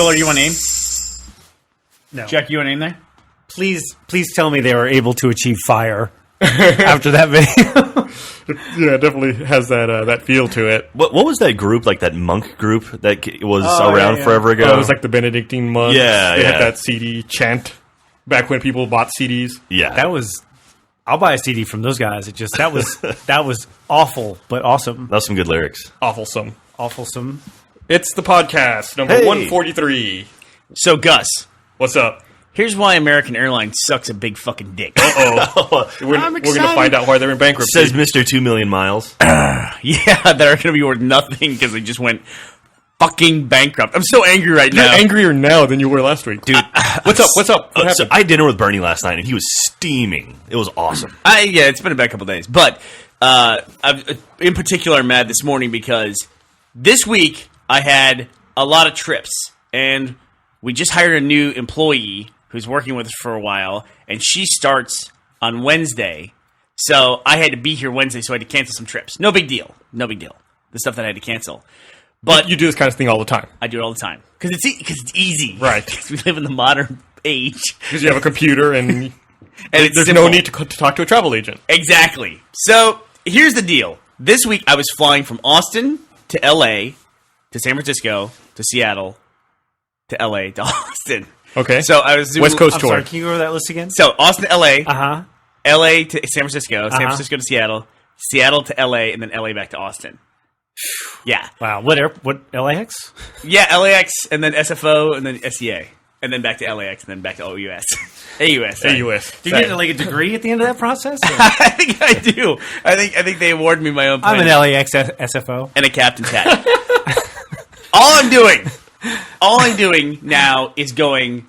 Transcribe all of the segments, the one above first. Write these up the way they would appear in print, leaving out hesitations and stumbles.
Joel, are you on AIM? No. Jack, you on AIM there? Please tell me they were able to achieve fire after that video. Yeah, it definitely has that feel to it. What was that group, like that monk group that was around forever ago? It was like the Benedictine monks. Yeah, They had that CD chant back when people bought CDs. Yeah. That was. I'll buy a CD from those guys. That was awful, but awesome. That was some good lyrics. Awfulsome. Awfulsome. It's the podcast, number 143. So, Gus, What's up? here's why American Airlines sucks a big fucking dick. We're going to find out why they're in bankruptcy. Says Mr. 2 Million Miles. Yeah, that are going to be worth nothing because they just went fucking bankrupt. I'm so angry right You're now. angrier now than you were last week. Dude, What's up? What So happened? I had dinner with Bernie last night, and he was steaming. It was awesome. yeah, it's been about a couple days. But in particular, I'm mad this morning because this week I had a lot of trips. And we just hired a new employee who's working with us for a while. And she starts on Wednesday. So I had to be here Wednesday, so I had to cancel some trips. No big deal. No big deal. The stuff that I had to cancel. But you do this kind of thing all the time. I do it all the time. Because it's easy. Right. Because we live in the modern age. Because you have a computer and And it's there's simple. no need to talk to a travel agent. Exactly. So here's the deal. This week I was flying from Austin to LA to San Francisco to Seattle to LA to Austin. Okay. So I was doing West Coast I'm tour. sorry. Can you go over that list again? So Austin to LA, LA to San Francisco, San Francisco to Seattle, Seattle to LA, and then LA back to Austin. Yeah. Wow. What LAX? Yeah, LAX and then SFO and then SEA. And then back to LAX and then back to OUS. AUS. sorry. AUS. Did you get like a degree at the end of that process? I think I do. I think they award me my own plane. I'm an LAX SFO. And a captain's hat. All I'm doing now is going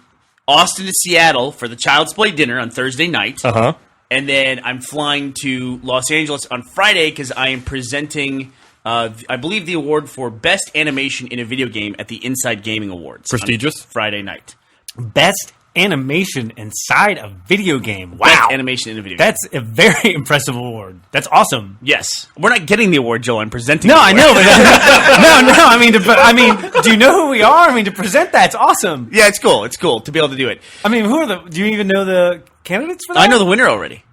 Austin to Seattle for the Child's Play dinner on Thursday night. Uh-huh. And then I'm flying to Los Angeles on Friday because I am presenting, I believe, the award for Best Animation in a Video Game at the Inside Gaming Awards. Prestigious. On Friday night. Best animation inside a video game. Wow. Best Animation in a Video Game. That's a very impressive award. That's awesome. Yes. We're not getting the award, Joel. I'm presenting No, the I award. know, but I mean, do you know who we are? I mean, to present that's awesome. Yeah, it's cool. It's cool to be able to do it. I mean, do you even know the candidates for that? I know the winner already.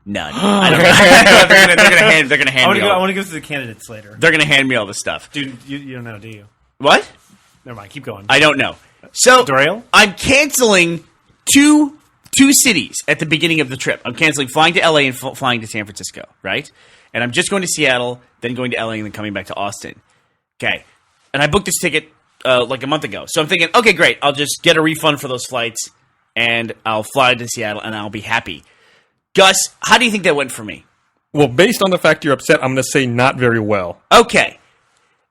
None. I don't know. They're gonna hand me I all. want to go through the candidates later. They're gonna hand me all the stuff. Dude, you don't know, do you? What? Never mind. Keep going. I don't know. So Derail? I'm canceling two cities at the beginning of the trip. I'm canceling flying to LA and flying to San Francisco, right? And I'm just going to Seattle, then going to LA, and then coming back to Austin. Okay. And I booked this ticket like a month ago. So I'm thinking, okay, great. I'll just get a refund for those flights, and I'll fly to Seattle, and I'll be happy. Gus, how do you think that went for me? Well, based on the fact you're upset, I'm going to say not very well. Okay.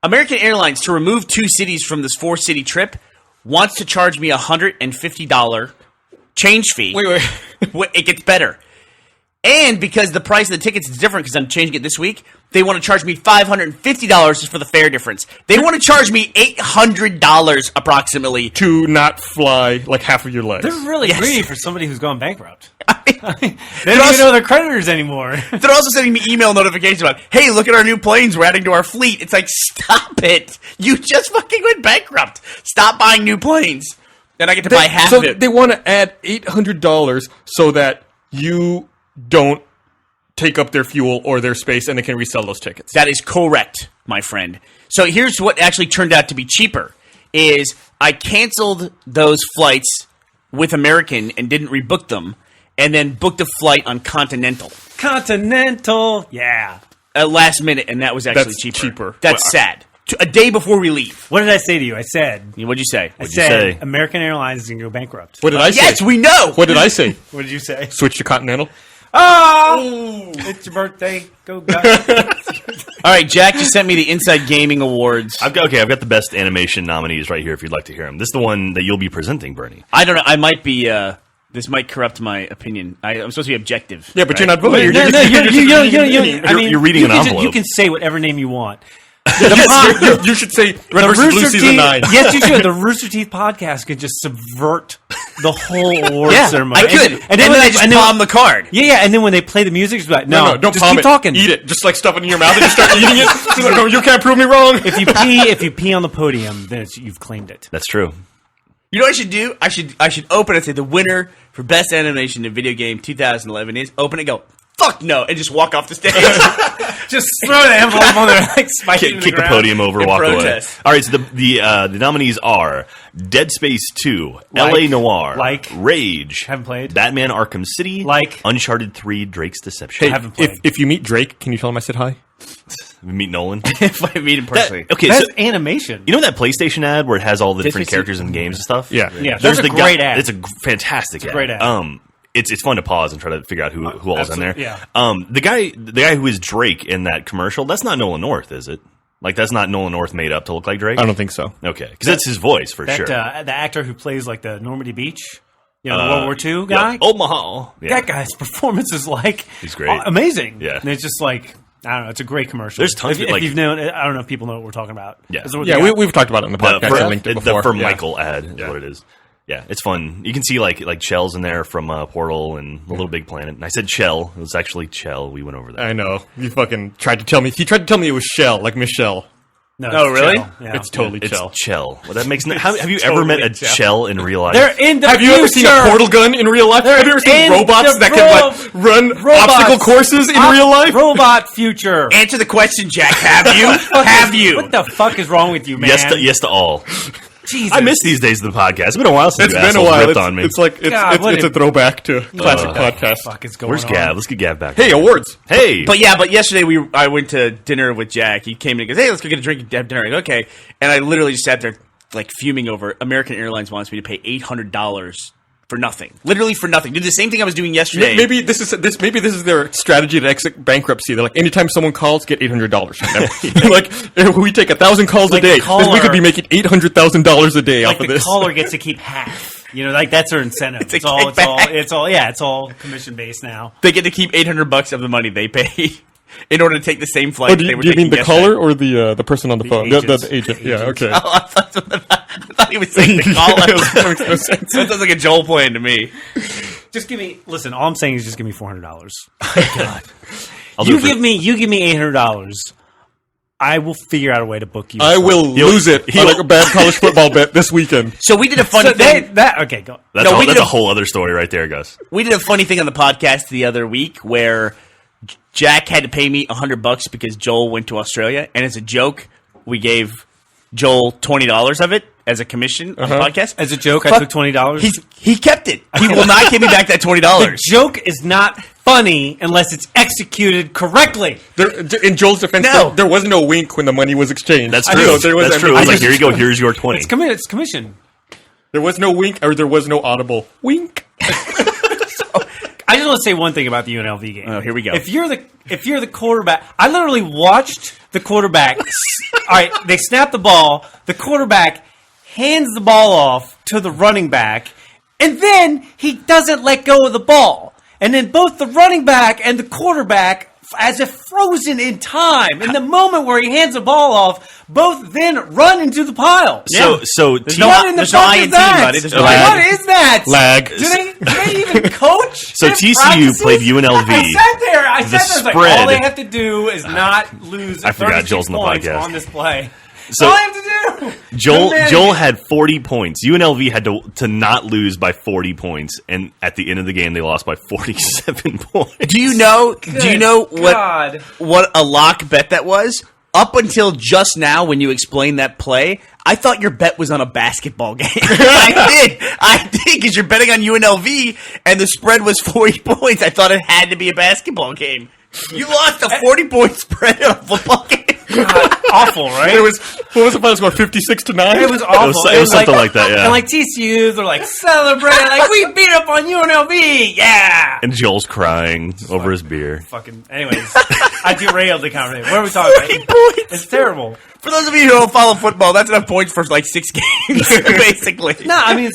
American Airlines, to remove two cities from this 4-city trip, wants to charge me $150 change fee. Wait. It gets better. And because the price of the tickets is different because I'm changing it this week, they want to charge me $550 just for the fare difference. They want to charge me $800 approximately. To not fly like half of your legs. They're really Yes. greedy for somebody who's gone bankrupt. They're They don't even know their creditors anymore. They're also sending me email notifications about, hey, look at our new planes we're adding to our fleet. It's like, stop it. You just fucking went bankrupt. Stop buying new planes. Then I get to buy half so of it. they want to add $800 so that you don't take up their fuel or their space and they can resell those tickets. That is correct, my friend. So here's what actually turned out to be cheaper, is I canceled those flights with American and didn't rebook them, and then booked a flight on Continental Continental. Yeah. at last minute, and that was actually That's cheaper. cheaper. That's Well, sad. A day before we leave. What did I say to you? I said, What'd you say? I you said, say? American Airlines is going to go bankrupt. What did I say? Yes, we know! What did I say? What did you say? Switch to Continental? Oh, it's your birthday. Go, go. All right, Jack just sent me the Inside Gaming Awards. I've got the best animation nominees right here if you'd like to hear them. This is the one that you'll be presenting, Bernie. I don't know. I might be... this might corrupt my opinion. I'm supposed to be objective. Yeah, but right? you're not voting. No, You're You're reading an envelope. You can say whatever name you want. you should say Red vs. Blue Rooster Season Teeth, 9. yes, you should. The Rooster Teeth podcast could just subvert the whole award Yeah, ceremony. I could. And then I just palm the card. Yeah, and then when they play the music, it's like, no, don't just palm keep it. talking. Eat it. Just like stuff it in your mouth and just start eating it. She's like, no, you can't prove me wrong. If you pee on the podium, then you've claimed it. That's true. You know what I should do? I should open it and say the winner for best animation in video game 2011 is open it and go, fuck no, and just walk off the stage. Just throw the envelope on there, like spike it in Kick the ground. podium over, In walk protest. away. All right, so the nominees are Dead Space 2, Like- L.A. Noire, like- Rage, Haven't played. Batman Arkham City, Like- Uncharted 3, Drake's Deception. Hey, haven't played. if you meet Drake, can you tell him I said hi? Meet Nolan. If I meet him personally. Okay, That's so animation. you know that PlayStation ad where it has all the different Space characters and games and stuff? Yeah. Yeah, There's that's a the great guy, ad. It's a fantastic ad. great ad. It's fun to pause and try to figure out who all's in there. absolutely, yeah. The guy who is Drake in that commercial, that's not Nolan North, is it? Like that's not Nolan North made up to look like Drake? I don't think so. Okay, because that's his voice for That sure. the actor who plays like the Normandy Beach, the World War II guy. Yeah, Omaha. Yeah. That guy's performance is like He's great. amazing. Yeah. and it's just like I don't know. It's a great commercial. There's tons If, of, like- if you've known, I don't know if people know what we're talking about. Yeah. Is it what Yeah, the guy- we've talked about it in the podcast. I linked it before. For Yeah. Michael ad is what it is. Yeah, it's fun. You can see like Chell's in there from Portal and The Little Big Planet. And I said Chell. It was actually Chell. We went over that. I know. You fucking tried to tell me. He tried to tell me it was Shell, like Michelle. No, Oh, it's really? Chell. Yeah. It's totally It's Chell. Chell. Well, that makes have you ever met a Chell in real life? They're in the Have you ever seen a portal gun in real life? Have you ever seen in robots the that can like run obstacle courses in real life? Robot future. Answer the question, Jack. Have you? Have you? What the fuck is wrong with you, man? yes to all. Jesus. I miss these days of the podcast. It's been a while since It's you been a assholes while. ripped on me. It's like God, what it's a throwback to classic podcast. Fuck is going Where's on? Gav? Let's get Gav back. Hey, awards. Hey. But yesterday I went to dinner with Jack. He came in and goes, "Hey, let's go get a drink and have dinner." I go, okay, and I literally just sat there like fuming over American Airlines wants me to pay $800 for nothing, literally for nothing. Did the same thing I was doing yesterday. Maybe this is their strategy to exit bankruptcy. They're like, anytime someone calls, get $800 from them. Like, if we take 1,000 calls Like a day, the caller- we could be making $800,000 a day Like off of the this. caller gets to keep half. You know, like that's their incentive. It's a kickback. It's all commission based now. They get to keep $800 of the money they pay in order to take the same flight. Oh, they were do you mean taking the yesterday. caller or the person on the phone? agents. The agent. Yeah. Okay. Oh, I thought he was saying the caller. That makes no sense. That sounds like a Joel plan to me. Just give me. Listen, all I'm saying is just give me $400. I'll do You it for- give me $800. I will figure out a way to book you. I will lose it on like a bad college football bet this weekend. So we did a funny So thing. okay, go. That's, No, we that's did a a- whole other story right there, Gus. We did a funny thing on the podcast the other week where Jack had to pay me $100 because Joel went to Australia, and as a joke, we gave Joel $20 of it as a commission on the podcast. As a joke, I Fuck. took $20. He kept it. He will not give me back that $20. The joke is not funny unless it's executed correctly. In Joel's defense, No. there was no wink when the money was exchanged. That's I true. know, there was- That's true. I It's like, just- here you go. Here's your 20. It's commission. There was no wink, or there was no audible wink. I just want to say one thing about the UNLV game. Oh, here we go. If you're the quarterback, I literally watched the quarterback. All right, they snap the ball. The quarterback hands the ball off to the running back, and then he doesn't let go of the ball. And then both the running back and the quarterback, as if frozen in time, in the moment where he hands the ball off, both then run into the pile. So There's no- What in the there's no fuck INT, is that? buddy. There's no What INT. is that? Lag. Do they even coach? So in TCU practices? played UNLV. I sat there. I sat there. It's like, spread- all they have to do is not lose. I forgot 36 Joel's in the points podcast. on this play. So- all I have to do. Joel Good Joel management. had 40 points. UNLV had to not lose by 40 points, and at the end of the game, they lost by 47 points. Do you know God. what a lock bet that was? Up until just now, when you explained that play, I thought your bet was on a basketball game. I did, because you're betting on UNLV, and the spread was 40 points. I thought it had to be a basketball game. You lost a 40-point spread on a football game. Awful, right? It was what was the final score? 56-9. It was awful. It was something like that, yeah. And like TCU, they're like celebrating, like we beat up on UNLV, yeah. And Joel's crying over his beer. Fucking. Anyways, I derailed the conversation. What are we talking 40 about? points. It's terrible. For those of you who don't follow football, that's enough points for like 6 games, basically. No, I mean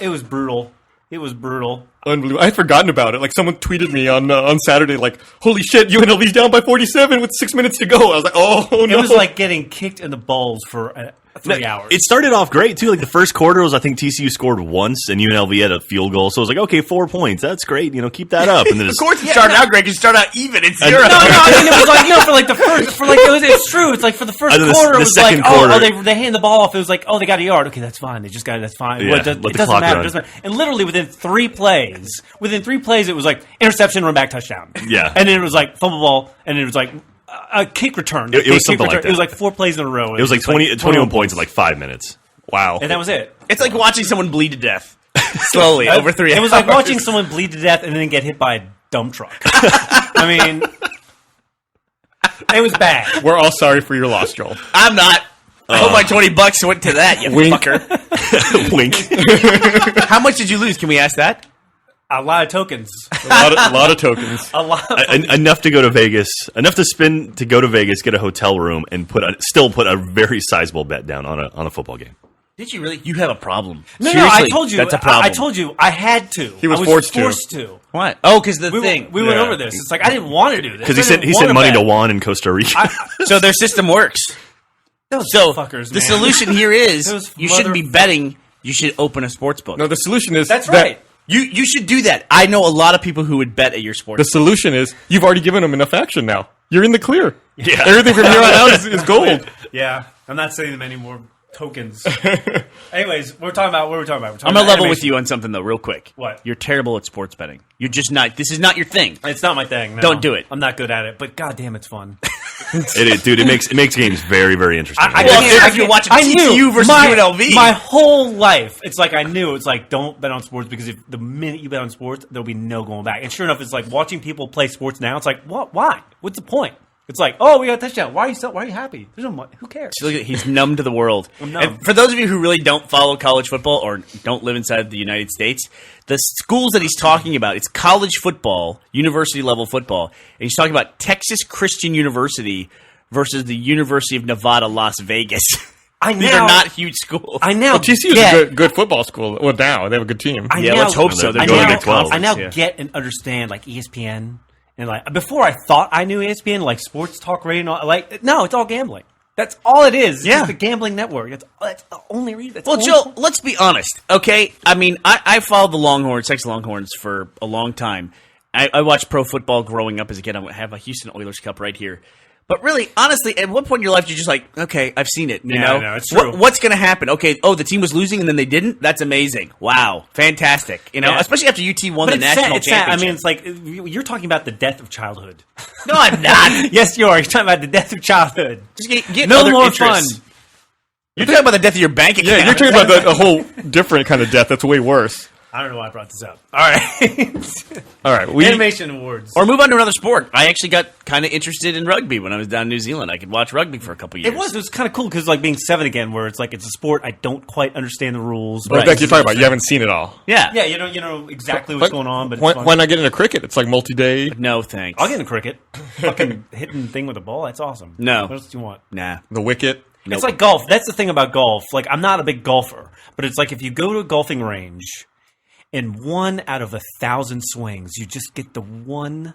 it was brutal. It was brutal. Unbelievable. I had forgotten about it. Like someone tweeted me on Saturday, like, "Holy shit, UNLV's down by 47 with 6 minutes to go." I was like, "Oh no!" It was like getting kicked in the balls for 3 hours. It started off great too. Like the first quarter was, I think TCU scored once, and UNLV had a field goal. So I was like, okay, 4 points. That's great. Keep that up. And then Of course, it started out great. You start out even. It's 0. No, I mean it was like for like the first it's true. It's like for the first And then quarter, the it was second like quarter- they hand the ball off. It was like they got a yard. Okay, that's fine. They just got it. That's fine. Yeah, Well, let the it doesn't clock matter. run. It doesn't matter. And literally within 3 plays, it was like interception, run back, touchdown. Yeah. And then it was like fumble ball, and it was like a kick return. It was something like that. It was like 4 plays in a row. It was like 21 points in like 5 minutes. Wow. and that was it. It's like watching someone bleed to death slowly over 3 hours. It was like watching someone bleed to death and then get hit by a dump truck. I mean, it was bad. We're all sorry for your loss, Joel. I'm not. I hope my $20 went to that, you Wink. fucker. Wink. How much did you lose? Can we ask that? A lot of tokens. A lot of tokens. A lot. Enough to go to Vegas. Enough to spend to go to Vegas, get a hotel room, and still put a very sizable bet down on a football game. Did you really? You have a problem. No, Seriously, I told you. That's a problem. I told you I had to. He was I forced to. to. What? Oh, because the We thing. went over this. It's like I didn't want to do this. Because I didn't he want sent money bet. to Juan in Costa Rica. So their system works. Those So fuckers, the man. solution here is Those you shouldn't be motherfuckers. betting. You should open a sports book. No, the solution is That's that- right. You should do that. I know a lot of people who would bet at your sports. The solution is you've already given them enough action now. You're in the clear. Yeah. Everything from here on out is gold. Yeah, I'm not sending them any more tokens. Anyways, what were we talking about? We're talking I'm gonna about level with animation. you on something though, real quick. What? You're terrible at sports betting. You're just not. This is not your thing. It's not my thing. No. Don't do it. I'm not good at it, but goddamn, it's fun. Dude, it makes games very, very interesting. Well, if you're watching TCU versus UNLV. my whole life, it's like I knew. It's like don't bet on sports because if the minute you bet on sports, there'll be no going back. And sure enough, it's like watching people play sports now. It's like what? Why? What's the point? It's like, oh, we got a touchdown. Why are you happy? There's no. Who cares? Look at, he's numb to the world. I'm numb. And for those of you who really don't follow college football or don't live inside the United States, the schools that he's talking about, it's college football, university level football. And he's talking about Texas Christian University versus the University of Nevada, Las Vegas. I These now- are not huge schools. I now Well, TCU is get, a good football school. Well, now they have a good team. I Yeah, now- let's hope so. They're I going to now- Big 12. I now Yeah. get and understand like ESPN and like before I thought I knew ESPN, like sports talk radio. And all, like no, it's all gambling. That's all it is. It's Yeah. just a gambling network. That's the only reason. That's Well, the only Joe, point. let's be honest, okay? I mean, I followed the Longhorns, Texas Longhorns, for a long time. I watched pro football growing up as a kid. I have a Houston Oilers cup right here. But really, honestly, at what point in your life you're just like, okay, I've seen it. You Yeah, know, I know, it's true. What's going to happen? Okay, oh, the team was losing and then they didn't. That's amazing. Wow, fantastic. You know, Yeah. especially after UT won But the it's national sad. It's sad. championship. I mean, it's like you're talking about the death of childhood. No, I'm not. Yes, you are. You're talking about the death of childhood. Just get No other more interests. fun. You're talking about the death of your bank account. Yeah, you're talking about a whole different kind of death that's way worse. I don't know why I brought this up. All right. All right, we Animation awards. Or move on to another sport. I actually got kind of interested in rugby when I was down in New Zealand. I could watch rugby for a couple years. It was kind of cool because like being 7 again, where it's like it's a sport I don't quite understand the rules. Well, Right. that's what you're talking about. You haven't seen it all. Yeah. Yeah, you know exactly what's going on, but why, it's fun. why not get into cricket? It's like multi-day. No, thanks. I'll get into cricket. Fucking hitting thing with a ball, that's awesome. No. What else do you want? Nah. The wicket. Nope. It's like golf. That's the thing about golf. Like, I'm not a big golfer, but it's like if you go to a golfing range and 1 out of 1,000 swings, you just get the one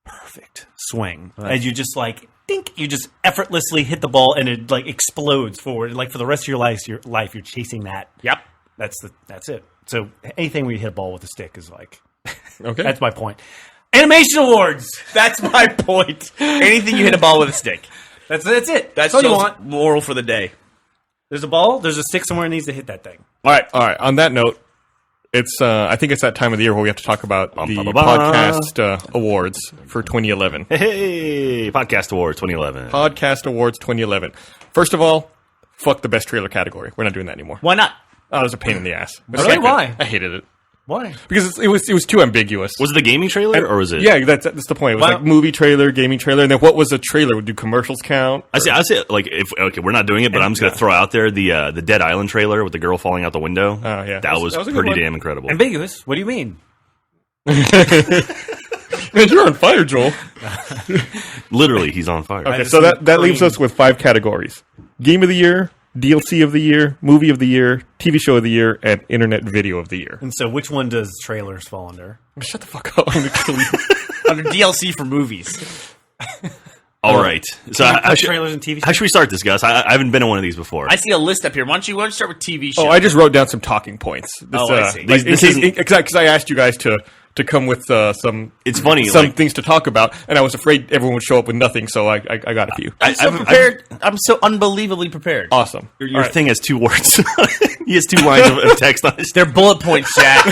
perfect swing. And you just like, dink, you just effortlessly hit the ball and it like explodes forward. Like for the rest of your life, you're chasing that. Yep. That's it. So anything where you hit a ball with a stick is like, Okay. that's my point. Animation awards. That's my point. Anything you hit a ball with a stick. That's it. That's all you Joel's want. moral for the day. There's a ball. There's a stick somewhere that needs to hit that thing. All right. On that note, it's I think it's that time of the year where we have to talk about the ba, ba, ba. podcast awards for 2011. Hey, Podcast Awards 2011. Podcast Awards 2011. First of all, fuck the best trailer category. We're not doing that anymore. Why not? Oh, it was a pain in the ass. Really? Why? I hated it Why? because it was too ambiguous. Was it the gaming trailer or was it? Yeah, that's the point. It was Well- like movie trailer, gaming trailer, and then what was a trailer? Do commercials count? I say like if okay, we're not doing it, but I'm just gonna throw out there the Dead Island trailer with the girl falling out the window. Oh, yeah. that was That was a good pretty one. damn incredible. Ambiguous. What do you mean? Man, you're on fire, Joel. Literally, he's on fire. Okay, just so want that leaves green. us with 5 categories: Game of the Year, DLC of the Year, Movie of the Year, TV Show of the Year, and Internet Video of the Year. And so, which one does trailers fall under? Shut the fuck up. I'm gonna kill you. Under DLC for movies. All right. So how should, trailers and TV how should we start this, Gus? I haven't been on one of these before. I see a list up here. Why don't you start with TV shows? Oh, I just wrote down some talking points. I see. This isn't- Because I asked you guys to come with some. It's funny, some like- things to talk about, and I was afraid everyone would show up with nothing, so I got a few. I'm so prepared. I'm so unbelievably prepared. Awesome. Your thing has 2 words. He has 2 lines of text on his. They're bullet points, Jack.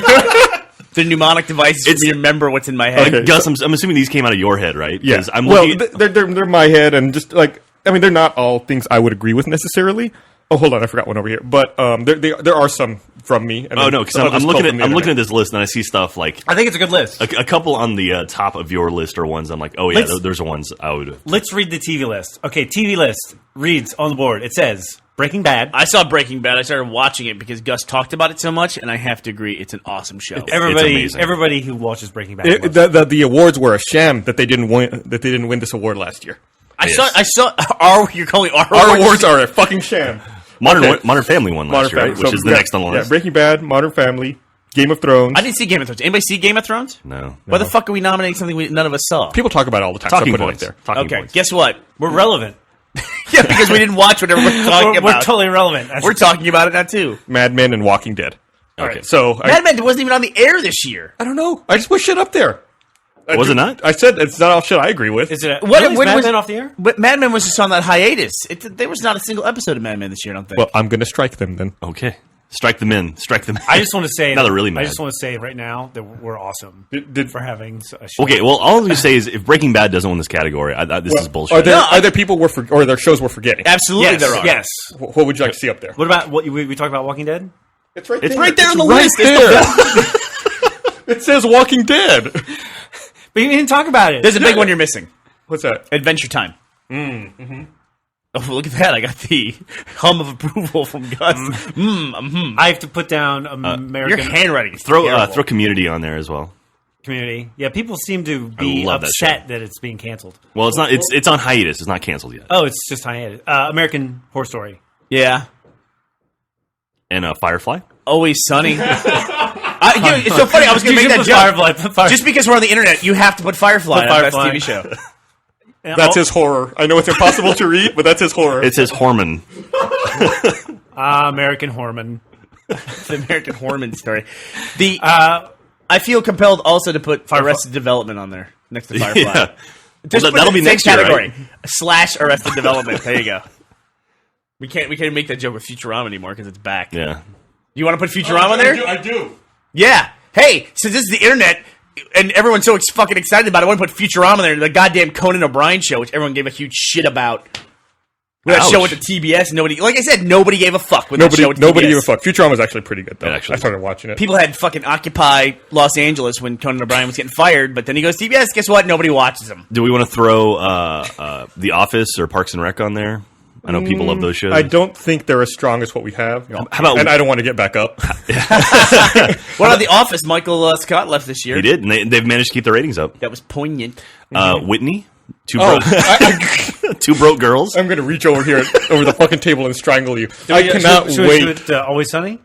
They're mnemonic devices for me to remember what's in my head. Okay. Gus, I'm assuming these came out of your head, right? 'Cause Yeah. I'm Well, looking. they're my head, and just like they're not all things I would agree with necessarily. Oh, hold on, I forgot one over here. But there are some from me. And oh then no, because some I'm others looking pulled at from the I'm looking at internet. this list and I see stuff like I think it's a good list. a couple on the top of your list are ones I'm like, oh yeah, Let's- those are ones I would. Let's read the TV list. Okay, TV list reads on the board. It says Breaking Bad. I saw Breaking Bad. I started watching it because Gus talked about it so much, and I have to agree, it's an awesome show. amazing. Everybody who watches Breaking Bad. loves The awards were a sham that they didn't win this award last year. I saw. You're calling our Our awards are a fucking sham. Modern Family won last year, right? So, Which is the yeah, next on the list. Yeah, Breaking Bad, Modern Family, Game of Thrones. I didn't see Game of Thrones. Anybody see Game of Thrones? No. Why the fuck are we nominating something none of us saw? People talk about it all the time. so I Talking put it up points. there. Talking Okay, points. guess what? We're relevant. Yeah, because we didn't watch whatever we're talking We're about. totally relevant. That's- We're talking about it now too. Mad Men and Walking Dead. All Okay. right, so Mad Men wasn't even on the air this year. I don't know. I just put shit up there. Was it not? I said it's not all shit I agree with. Is it What- really? Is when Mad was- Men off the air? But Mad Men was just on that hiatus. There was not a single episode of Mad Men this year, I don't think. Well, I'm going to strike them then. Okay. Strike them in. Strike them. I just want to say. Now they're really I mad. just want to say right now that we're awesome Did- for having a show. Okay. Well, all I'm going to say is if Breaking Bad doesn't win this category, this is bullshit. Are there people or are there shows we're forgetting? Absolutely, Yes, there are. yes. What would you like to see up there? What about what we talked about? Walking Dead. It's right It's there. right there on the right list. There. It says Walking Dead. But you didn't talk about it. There's a big one you're missing. What's that? Adventure Time. Oh, look at that! I got the hum of approval from Gus. I have to put down Your American handwriting is throw terrible. Community on there as well. Community. Yeah, people seem to be love that upset that it's being canceled. Well, it's not. It's on hiatus. It's not canceled yet. Oh, it's just hiatus. American Horror Story. Yeah, And Firefly. Always Sunny. It's so funny. I was going to You make should that put joke. Firefly. Put Firefly. Just because we're on the internet, you have to put Firefly Put on the best Firefly. TV show. That's his horror. I know it's impossible to read, but that's his horror. It says Horman. American Horman. The American Horman story. I feel compelled also to put Arrested Development on there next to Firefly. Yeah. Just Well, put that'll the be same next year, category. right? / Arrested Development. There you go. We can't make that joke with Futurama anymore because it's back. Yeah. You want to put Futurama on there? I do. Yeah. Hey, since this is the internet and everyone's so fucking excited about it, I want to put Futurama there. The goddamn Conan O'Brien show, which everyone gave a huge shit about. With that Ouch. show with the TBS, like I said, nobody gave a fuck with that show with Nobody TBS. gave a fuck. Futurama was actually pretty good, though. It actually I started watching it. People had fucking Occupy Los Angeles when Conan O'Brien was getting fired, but then he goes TBS. Guess what? Nobody watches him. Do we want to throw The Office or Parks and Rec on there? I know people love those shows. I don't think they're as strong as what we have. How about- And I don't want to get back up. What about The Office? Michael Scott left this year. He did, and they've managed to keep their ratings up. That was poignant. Whitney, two Oh, broke, two broke girls. I'm going to reach over here, over the fucking table and strangle you. I cannot Should we wait. do it, Always Sunny?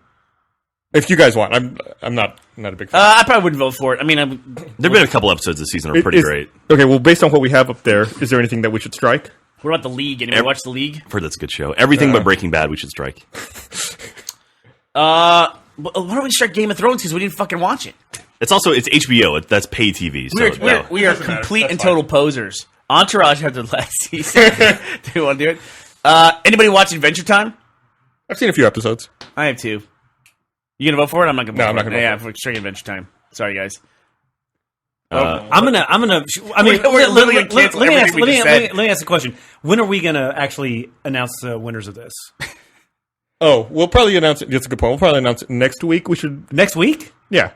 If you guys want, I'm not a big fan. I probably wouldn't vote for it. I mean, There've been a couple episodes this season that are pretty great. Okay, well, based on what we have up there, is there anything that we should strike? what about The League? Anybody watch The League? I've heard that's a good show. Everything but Breaking Bad, we should strike. Why don't we start Game of Thrones because we didn't fucking watch it? It's HBO. That's pay TV. So We are complete and total posers. Entourage had their last season. Do you want to do it? Anybody watch Adventure Time? I've seen a few episodes. I have two. You gonna vote for it? I'm not gonna vote No, I'm for not it. gonna vote Yeah, for for straight Adventure Time. Sorry, guys. I'm gonna. I mean, We're literally gonna cancel everything we just said. let me ask a question. When are we gonna actually announce the winners of this? Oh, we'll probably announce it. That's a good point. We'll probably announce it next week. We should. Next week? Yeah.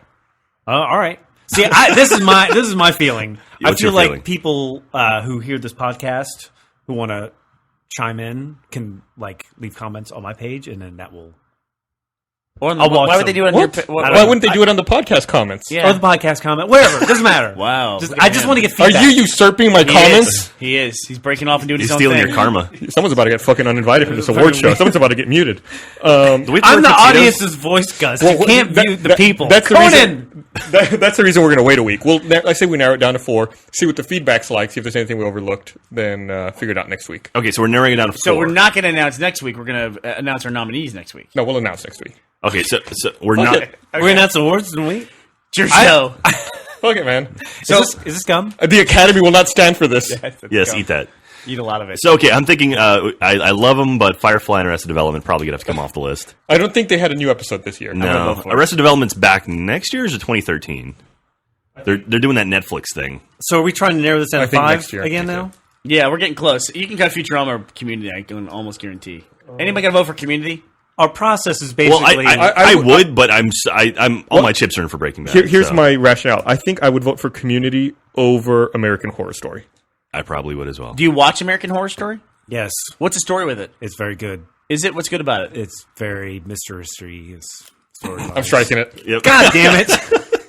All right. See, this is my feeling. I What's feel your like feeling? people who hear this podcast who want to chime in can leave comments on my page, and then that will. Or on I'll watch why would they them. do it on What? your? Why wouldn't they do it on the podcast comments? Yeah. Or the podcast comment, wherever. It doesn't matter. Wow. I just want to get Are feedback. you usurping my He comments? is. He is. He's breaking off and doing He's his own stealing thing. your karma. Someone's about to get fucking uninvited from this award show. Someone's about to get muted. Do we throw I'm the tuxedos? audience's voice, Gus. You can't view the people. That's the Conan! reason. That's the reason we're going to wait a week. I say we narrow it down to 4, see what the feedback's like, see if there's anything we overlooked, then figure it out next week. Okay, so we're narrowing it down to 4. So we're not going to announce next week. We're going to announce our nominees next week. No, we'll announce next week. Okay, so we're not. Okay. We're gonna announce awards, didn't we? It's your show. Fuck it, man. Is this gum? The Academy will not stand for this. Yes, eat that. Eat a lot of it. So okay, I'm thinking. I love them, but Firefly and Arrested Development probably gonna have to come off the list. I don't think they had a new episode this year. No, Arrested Development's back next year. Or is it 2013? They're doing that Netflix thing. So are we trying to narrow this down I to think 5 next year. again now? Yeah, we're getting close. You can cut Futurama or Community, I can almost guarantee. Anybody going to vote for Community? Our process is Well, basically. I would, but I'm all my chips are in for Breaking Bad. Here's so my rationale. I think I would vote for Community over American Horror Story. I probably would as well. Do you watch American Horror Story? yes, What's the story with it? it's very good. Is it? What's good about it? It's very mysterious story. I'm striking it. Yep. God damn it!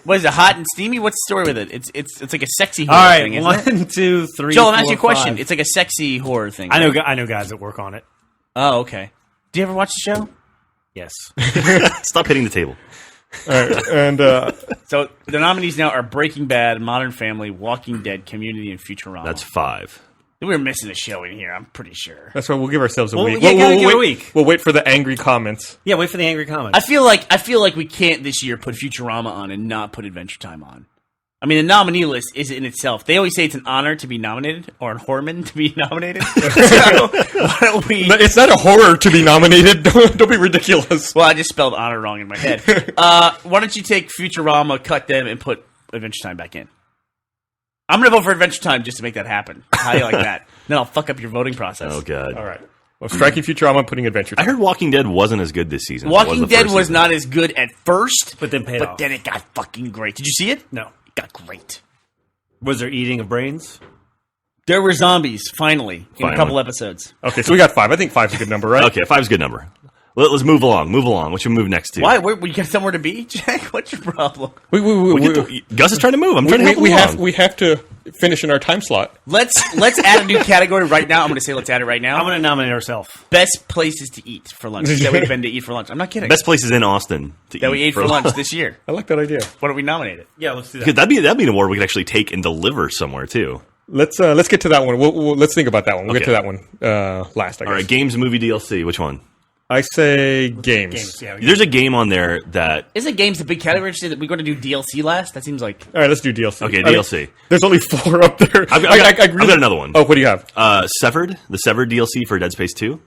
What is it? Hot and steamy? What's the story with it? It's like a sexy horror All right, thing, isn't it? 1, 2, 3. Joel, I'm 4, asking you a question. 5. It's like a sexy horror thing. I right? know guys that work on it. Oh, okay. Do you ever watch the show? Yes. Stop hitting the table. All right, and So the nominees now are Breaking Bad, Modern Family, Walking Dead, Community, and Futurama. That's 5. We were missing a show in here. I'm pretty sure. that's why we'll give ourselves a Well, week. yeah, gotta give it a wait, week. We'll wait for the angry comments. Yeah, wait for the angry comments. I feel like we can't this year put Futurama on and not put Adventure Time on. I mean, the nominee list is in itself. They always say it's an honor to be nominated, or an Horman to be nominated. So why don't we? It's not a horror to be nominated. Don't be ridiculous. Well, I just spelled honor wrong in my head. Why don't you take Futurama, cut them, and put Adventure Time back in? I'm going to vote for Adventure Time just to make that happen. How do you like that? Then I'll fuck up your voting process. Oh god. All right. Well, striking Futurama, putting Adventure I Time. heard Walking Dead wasn't as good this season. as it was Walking the Dead first was season. not as good at first, But then paid off. then it got fucking great. Did you see it? No. It got great. Was there eating of brains? There were zombies, finally, in a Finally. couple episodes. Okay, so we got 5. I think 5's a good number, right? Okay, 5's a good number. Let's move along. Move along. What should we move next to? Why? You got somewhere to be, Jack? What's your problem? Gus is trying to move. I'm trying to help him along. we have to finish in our time slot. Let's add a new category right now. I'm going to say let's add it right now. I'm going to nominate ourselves. Best places to eat for lunch that we've been to eat for lunch. I'm not kidding. Best places in Austin to that we ate for lunch this year. I like that idea. What do we nominate it? Yeah, let's do that. Because that'd be an award we could actually take and deliver somewhere too. Let's get to that one. Let's think about that one. We'll get to that one last, I guess. All right, games, movie, DLC. Which one? I say games. Games, yeah. There's a game on there that Isn't games a big category? Did you say that we're going to do DLC last? That seems like All right, let's do DLC. Okay, I mean, DLC. there's only 4 up there. I've got another one. Oh, what do you have? Severed, the Severed DLC for Dead Space 2.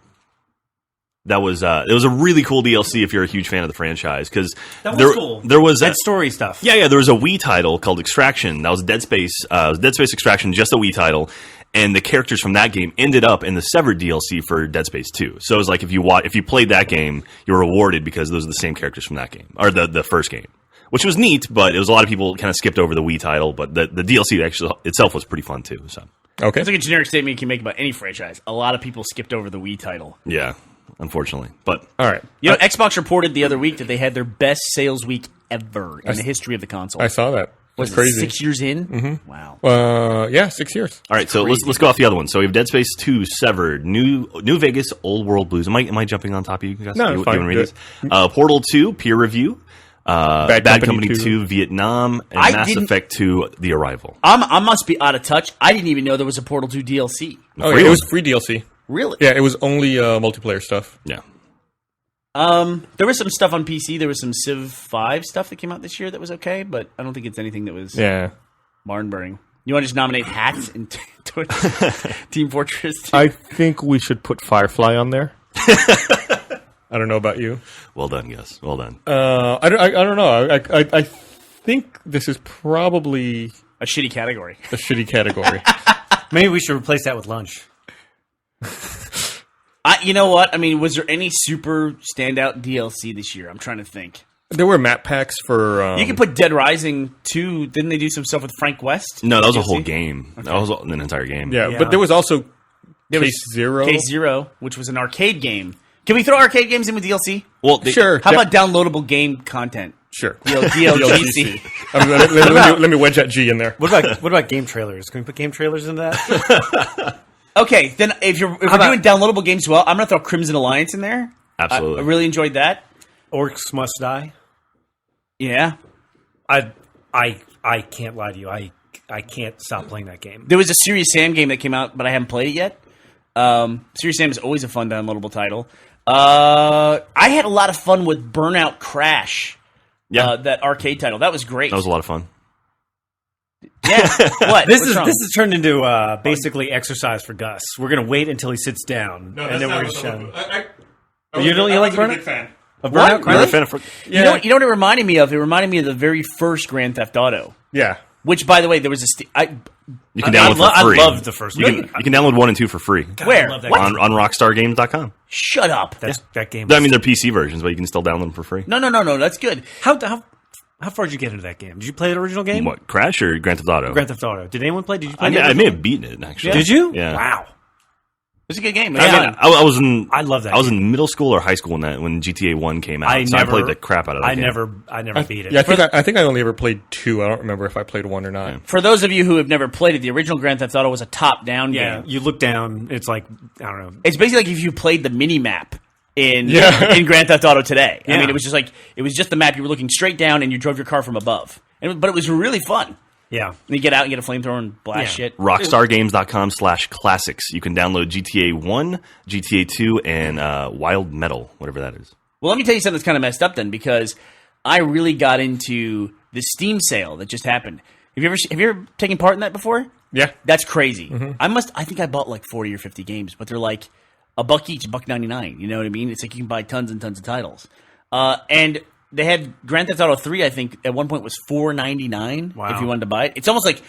That was it was a really cool DLC if you're a huge fan of the franchise because That was cool. There was That story stuff. Yeah, there was a Wii title called Extraction. That was Dead Space Extraction, just a Wii title, and the characters from that game ended up in the Severed DLC for Dead Space 2. So it was like if you played that game, you were rewarded because those are the same characters from that game or the first game, which was neat. But it was a lot of people kind of skipped over the Wii title, but the DLC actually itself was pretty fun too. So Okay. it's like a generic statement you can make about any franchise. A lot of people skipped over the Wii title. yeah, unfortunately, but All right. You know, Xbox reported the other week that they had their best sales week ever in the history of the console. I saw that. Was It's crazy. it 6 years in? Mm-hmm. Wow. Yeah, 6 years. all right, so let's go off the other one. So we have Dead Space 2, Severed, New Vegas, Old World Blues. Am I jumping on top of you guys? No, you, fine. you wanna read this? Portal 2, Peer Review. Bad Company 2, Vietnam, and I Mass didn't- Effect 2, The Arrival. I must be out of touch. I didn't even know there was a Portal 2 DLC. Oh, Free yeah, it one. was free DLC. Really? Yeah, it was only multiplayer stuff. Yeah. There was some stuff on PC. There was some Civ 5 stuff that came out this year that was okay, but I don't think it's anything that was Yeah. barn burning. You want to just nominate hats and Team Fortress 2? I think we should put Firefly on there. I don't know about you. Well done, Gus. Well done. I don't know. I think this is probably A shitty category. a shitty category. Maybe we should replace that with lunch. You know what? I mean, was there any super standout DLC this year? I'm trying to think. There were map packs for. You can put Dead Rising 2. Didn't they do some stuff with Frank West? No, that was a DLC? whole game. That was an entire game. yeah, Yeah. but there was also There was Case Zero. Case Zero, which was an arcade game. Can we throw arcade games in with DLC? Well, Sure. How about downloadable game content? Sure. DLGC. Let me wedge that G in there. What about game trailers? Can we put game trailers in that? Okay, then if we're doing downloadable games as well, I'm going to throw Crimson Alliance in there. Absolutely. I really enjoyed that. Orcs Must Die. Yeah. I I can't lie to you. I can't stop playing that game. There was a Serious Sam game that came out, but I haven't played it yet. Serious Sam is always a fun downloadable title. I had a lot of fun with Burnout Crash. Yeah. That arcade title. That was great. That was a lot of fun. Yeah. What? This What's is wrong? this is turned into basically exercise for Gus. We're gonna wait until he sits down, and then we're gonna show him. You don't- you like Burnout? Big fan. Of What? Burnout Crash? You're a fan of You know what it reminded me of? It reminded me of the very first Grand Theft Auto. Yeah. Which, by the way, there was You can download I for free. loved the first You one. can download 1 and 2 for free Where? I love that What? game. on RockstarGames.com. Shut up. That game. I mean, they're PC versions, but you can still download them for free. No. That's good. How far did you get into that game? Did you play the original game? What, Crash or Grand Theft Auto? Grand Theft Auto. Did anyone play? Did you play? I the may original? have beaten it, actually. Did you? Yeah. Wow. It was a good game. It I was mean, fun. I was in. I love that I was game. in middle school or high school when GTA 1 came out. I played the crap out of that game. I never beat it. Yeah, I think I only ever played 2. I don't remember if I played 1 or not. For those of you who have never played it, the original Grand Theft Auto was a top-down Yeah, game. you look down. It's like I don't know. It's basically like if you played the mini-map in Grand Theft Auto today. I Yeah. mean, it was just the map. You were looking straight down, and you drove your car from above. But it was really fun. Yeah. And you get out and get a flamethrower and blast Yeah. shit. RockstarGames.com/classics. You can download GTA 1, GTA 2, and Wild Metal, whatever that is. Well, let me tell you something that's kind of messed up then, because I really got into the Steam sale that just happened. Have you ever taken part in that before? Yeah. That's crazy. I think I bought like 40 or 50 games, but they're like $1 each, $1.99. You know what I mean? It's like you can buy tons and tons of titles. And they had Grand Theft Auto 3, I think, at one point was $4.99 Wow. if you wanted to buy it. It's almost like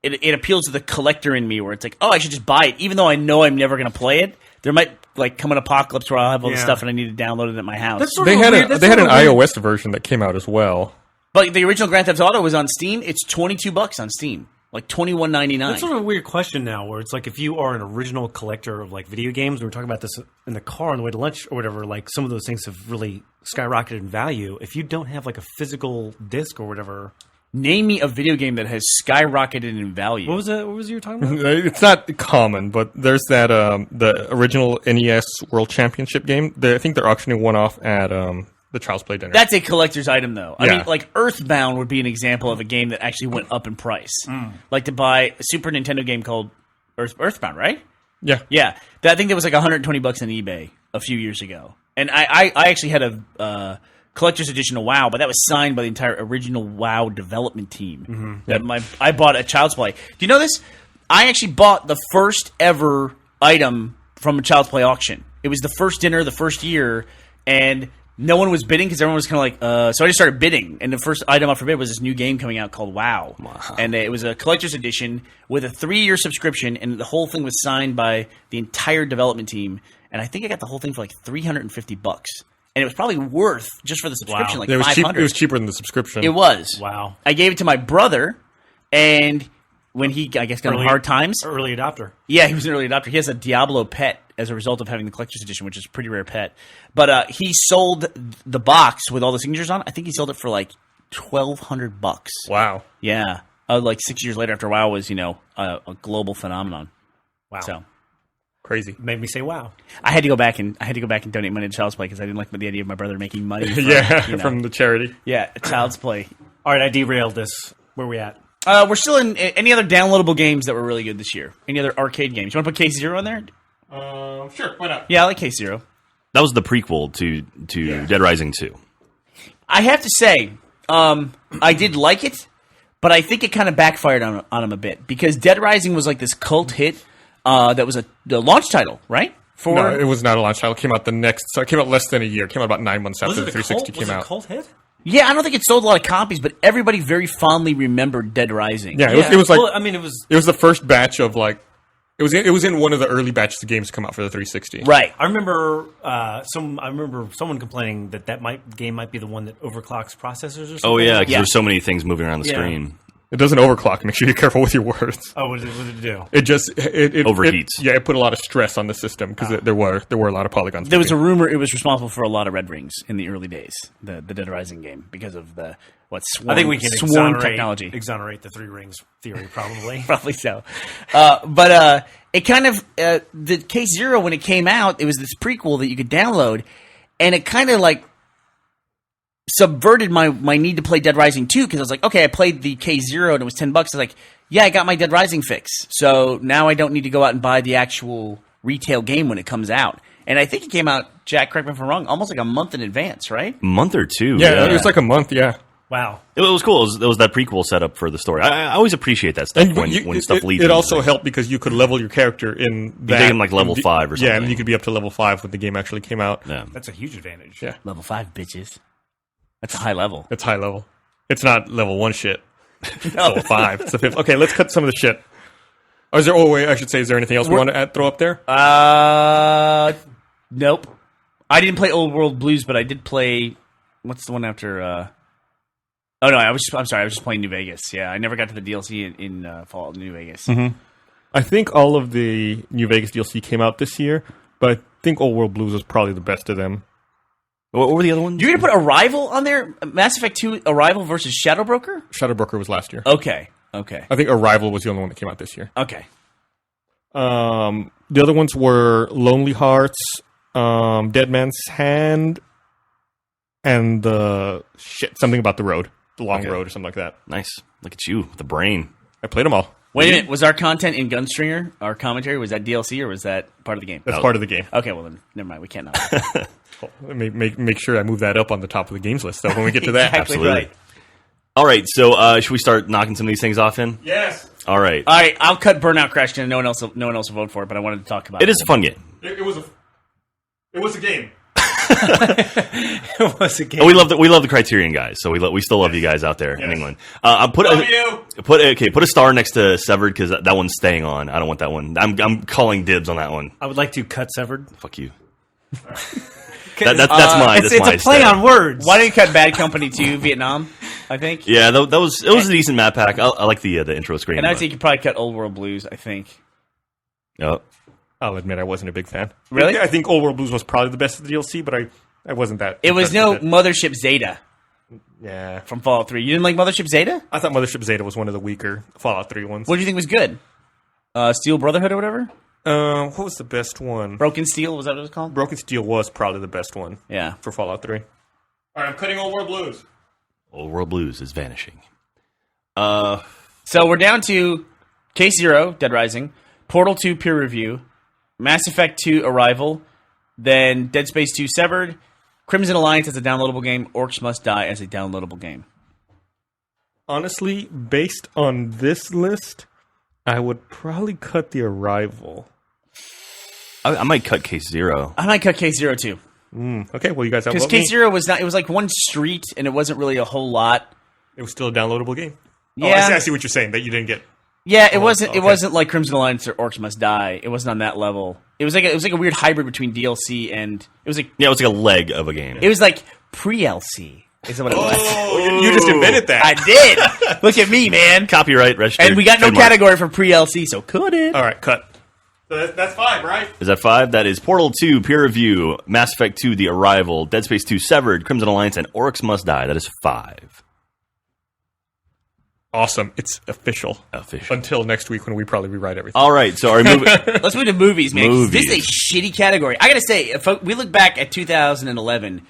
it appeals to the collector in me, where it's like, oh, I should just buy it, even though I know I'm never going to play it. There might like come an apocalypse where I'll have all this Yeah. stuff and I need to download it at my house. That's sort They of had weird. they had an iOS version that came out as well. But the original Grand Theft Auto was on Steam. It's $22 on Steam, like $21.99. That's sort of a weird question now, where it's like if you are an original collector of like video games, we were talking about this in the car on the way to lunch or whatever. Like some of those things have really skyrocketed in value. If you don't have like a physical disc or whatever, Name me a video game that has skyrocketed in value. what was it? What was it you were talking about? It's not common, but there's that the original NES World Championship game. I think they're auctioning one off at the Child's Play dinner. That's a collector's item, though. I Yeah. mean, like Earthbound would be an example of a game that actually went up in price. Like to buy a Super Nintendo game called Earthbound, right? yeah. Yeah, I think there was like $120 on eBay a few years ago, and I actually had a collector's edition of WoW, but that was signed by the entire original WoW development team. That I bought at Child's Play. Do you know this? I actually bought the first ever item from a Child's Play auction. It was the first dinner, the first year, and no one was bidding because everyone was kind of like, so I just started bidding. And the first item up for bid was this new game coming out called WoW. And it was a collector's edition with a 3-year subscription, and the whole thing was signed by the entire development team. And I think I got the whole thing for like $350. And it was probably worth, just for the subscription, like It was cheap. $500. It was cheaper than the subscription. It was. Wow. I gave it to my brother, and when he, I guess, got in hard times. Early adopter. Yeah, he was an early adopter. He has a Diablo pet as a result of having the collector's edition, which is a pretty rare pet. But he sold the box with all the signatures on. I think he sold it for like $1,200. Wow. Yeah, like 6 years later, after WoW was a global phenomenon. Wow. So Crazy. Made me say wow. I had to go back and donate money to Child's Play because I didn't like the idea of my brother making money. From, Yeah, from the charity. Child's Play. All right, I derailed this. Where we at? We're still in any other downloadable games that were really good this year. Any other arcade games? You want to put Case Zero in there? Sure, why not? Yeah, I like Case Zero. That was the prequel to Dead Rising 2. I have to say, I did like it, but I think it kind of backfired on him a bit because Dead Rising was like this cult hit that was the launch title, right? No, it was not a launch title. It came out it came out less than a year. It came out about 9 months after the a 360 cult? came Was it a out. cult hit? Yeah, I don't think it sold a lot of copies, but everybody very fondly remembered Dead Rising. Yeah, it was like Well, I mean, it was. it was the first batch of like it was in one of the early batches of games to come out for the 360. Right. I remember someone complaining that game might be the one that overclocks processors or something. Oh yeah, because Yeah. there's so many things moving around the Yeah. screen. It doesn't overclock. Make sure you're careful with your words. Oh, what did it do? It just it Overheats. It put a lot of stress on the system because there were a lot of polygons. There was a rumor it was responsible for a lot of red rings in the early days, the Dead Rising game, because of the swarm, I think we can swarm technology. exonerate the 3 rings theory, probably. Probably so. But it kind of the Case Zero, when it came out, it was this prequel that you could download, and it kind of like subverted my need to play Dead Rising 2 because I was like, okay, I played the K0 and it was $10. I was like, yeah, I got my Dead Rising fix. So now I don't need to go out and buy the actual retail game when it comes out. And I think it came out, Jack, correct me if I'm wrong, almost like a month in advance, right? Month or two. Yeah, it was like a month. Yeah, Wow. It was cool. It was that prequel setup for the story. I always appreciate that stuff when stuff leads. It also helped because you could level your character in that. take him like level 5 or Yeah, and something. you could be up to level 5 when the game actually came out. Yeah. That's a huge advantage. Yeah. Level 5, bitches. That's a high level. It's high level. It's not level 1 shit. It's level 5. It's the 5th. Okay, let's cut some of the shit. Oh, wait, I should say, is there anything else we want to throw up there? Nope. I didn't play Old World Blues, but I did play. What's the one after? Oh no, I'm sorry. I was just playing New Vegas. Yeah, I never got to the DLC in Fallout New Vegas. I think all of the New Vegas DLC came out this year, but I think Old World Blues was probably the best of them. What were the other ones? You're gonna put Arrival on there? Mass Effect 2 Arrival versus Shadow Broker? Shadow Broker was last year. Okay. I think Arrival was the only one that came out this year. Okay. The other ones were Lonely Hearts, Dead Man's Hand, and something about the road, the long road or something like that. Nice. Look at you, the brain. I played them all. Wait a minute. Was our content in Gunstringer, our commentary, was that DLC or was that part of the game? That's part of the game. Okay, well then, never mind. We can't know. Make sure I move that up on the top of the games list, though, when we get to that. Exactly Absolutely. right. All right, so should we start knocking some of these things off then? Yes. All right. All right, I'll cut Burnout Crash because no one else will vote for it, but I wanted to talk about it. It is a fun game. It was a game. It was a game. And we love the Criterion guys, so we still love you guys out there in England. I'll put a star next to Severed because that one's staying on. I don't want that one. I'm calling dibs on that one. I would like to cut Severed. Fuck you. That's my. It's my a play aesthetic. on words. Why didn't you cut Bad Company 2 Vietnam? I think. Yeah, it was a decent map pack. I like the intro screen. And I think you could probably cut Old World Blues. I think. Oh. I'll admit I wasn't a big fan. Really? I think Old World Blues was probably the best of the DLC, but I wasn't that. It was impressed no with Mothership Zeta Yeah. from Fallout 3. You didn't like Mothership Zeta? I thought Mothership Zeta was one of the weaker Fallout 3 ones. What do you think was good? Steel Brotherhood or whatever? What was the best one? Broken Steel, was that what it was called? Broken Steel was probably the best one Yeah. for Fallout 3. All right, I'm cutting Old World Blues. Old World Blues is vanishing. So we're down to Case Zero, Dead Rising, Portal 2 Peer Review, Mass Effect 2 Arrival, then Dead Space 2 Severed, Crimson Alliance as a downloadable game, Orcs Must Die as a downloadable game. Honestly, based on this list, I would probably cut the Arrival. I might cut Case Zero. I might cut Case Zero too. Okay, well, you guys Because outvote me. Case Zero was not, it was like one street and it wasn't really a whole lot. It was still a downloadable game. Yeah. Oh, I see what you're saying, that you didn't get. Yeah, it wasn't. It okay. wasn't like Crimson Alliance or Orcs Must Die. It wasn't on that level. It was like a weird hybrid between DLC and it was like Yeah, it was like a leg of a game. it was like pre-LC. Is what it was. Oh, you just invented that. I did. Look at me, man. Copyright registered. And we got no trademark. category for pre-LC, so could it? All right, cut. So that's 5, right? Is that 5? That is Portal 2, Peer Review, Mass Effect 2, The Arrival, Dead Space 2, Severed, Crimson Alliance, and Orcs Must Die. That is 5. Awesome. It's official. Official. Until next week when we probably rewrite everything. All right, so our movie. Let's move to movies, man. 'cause This is a Movies. shitty category. I gotta say, if we look back at 2011,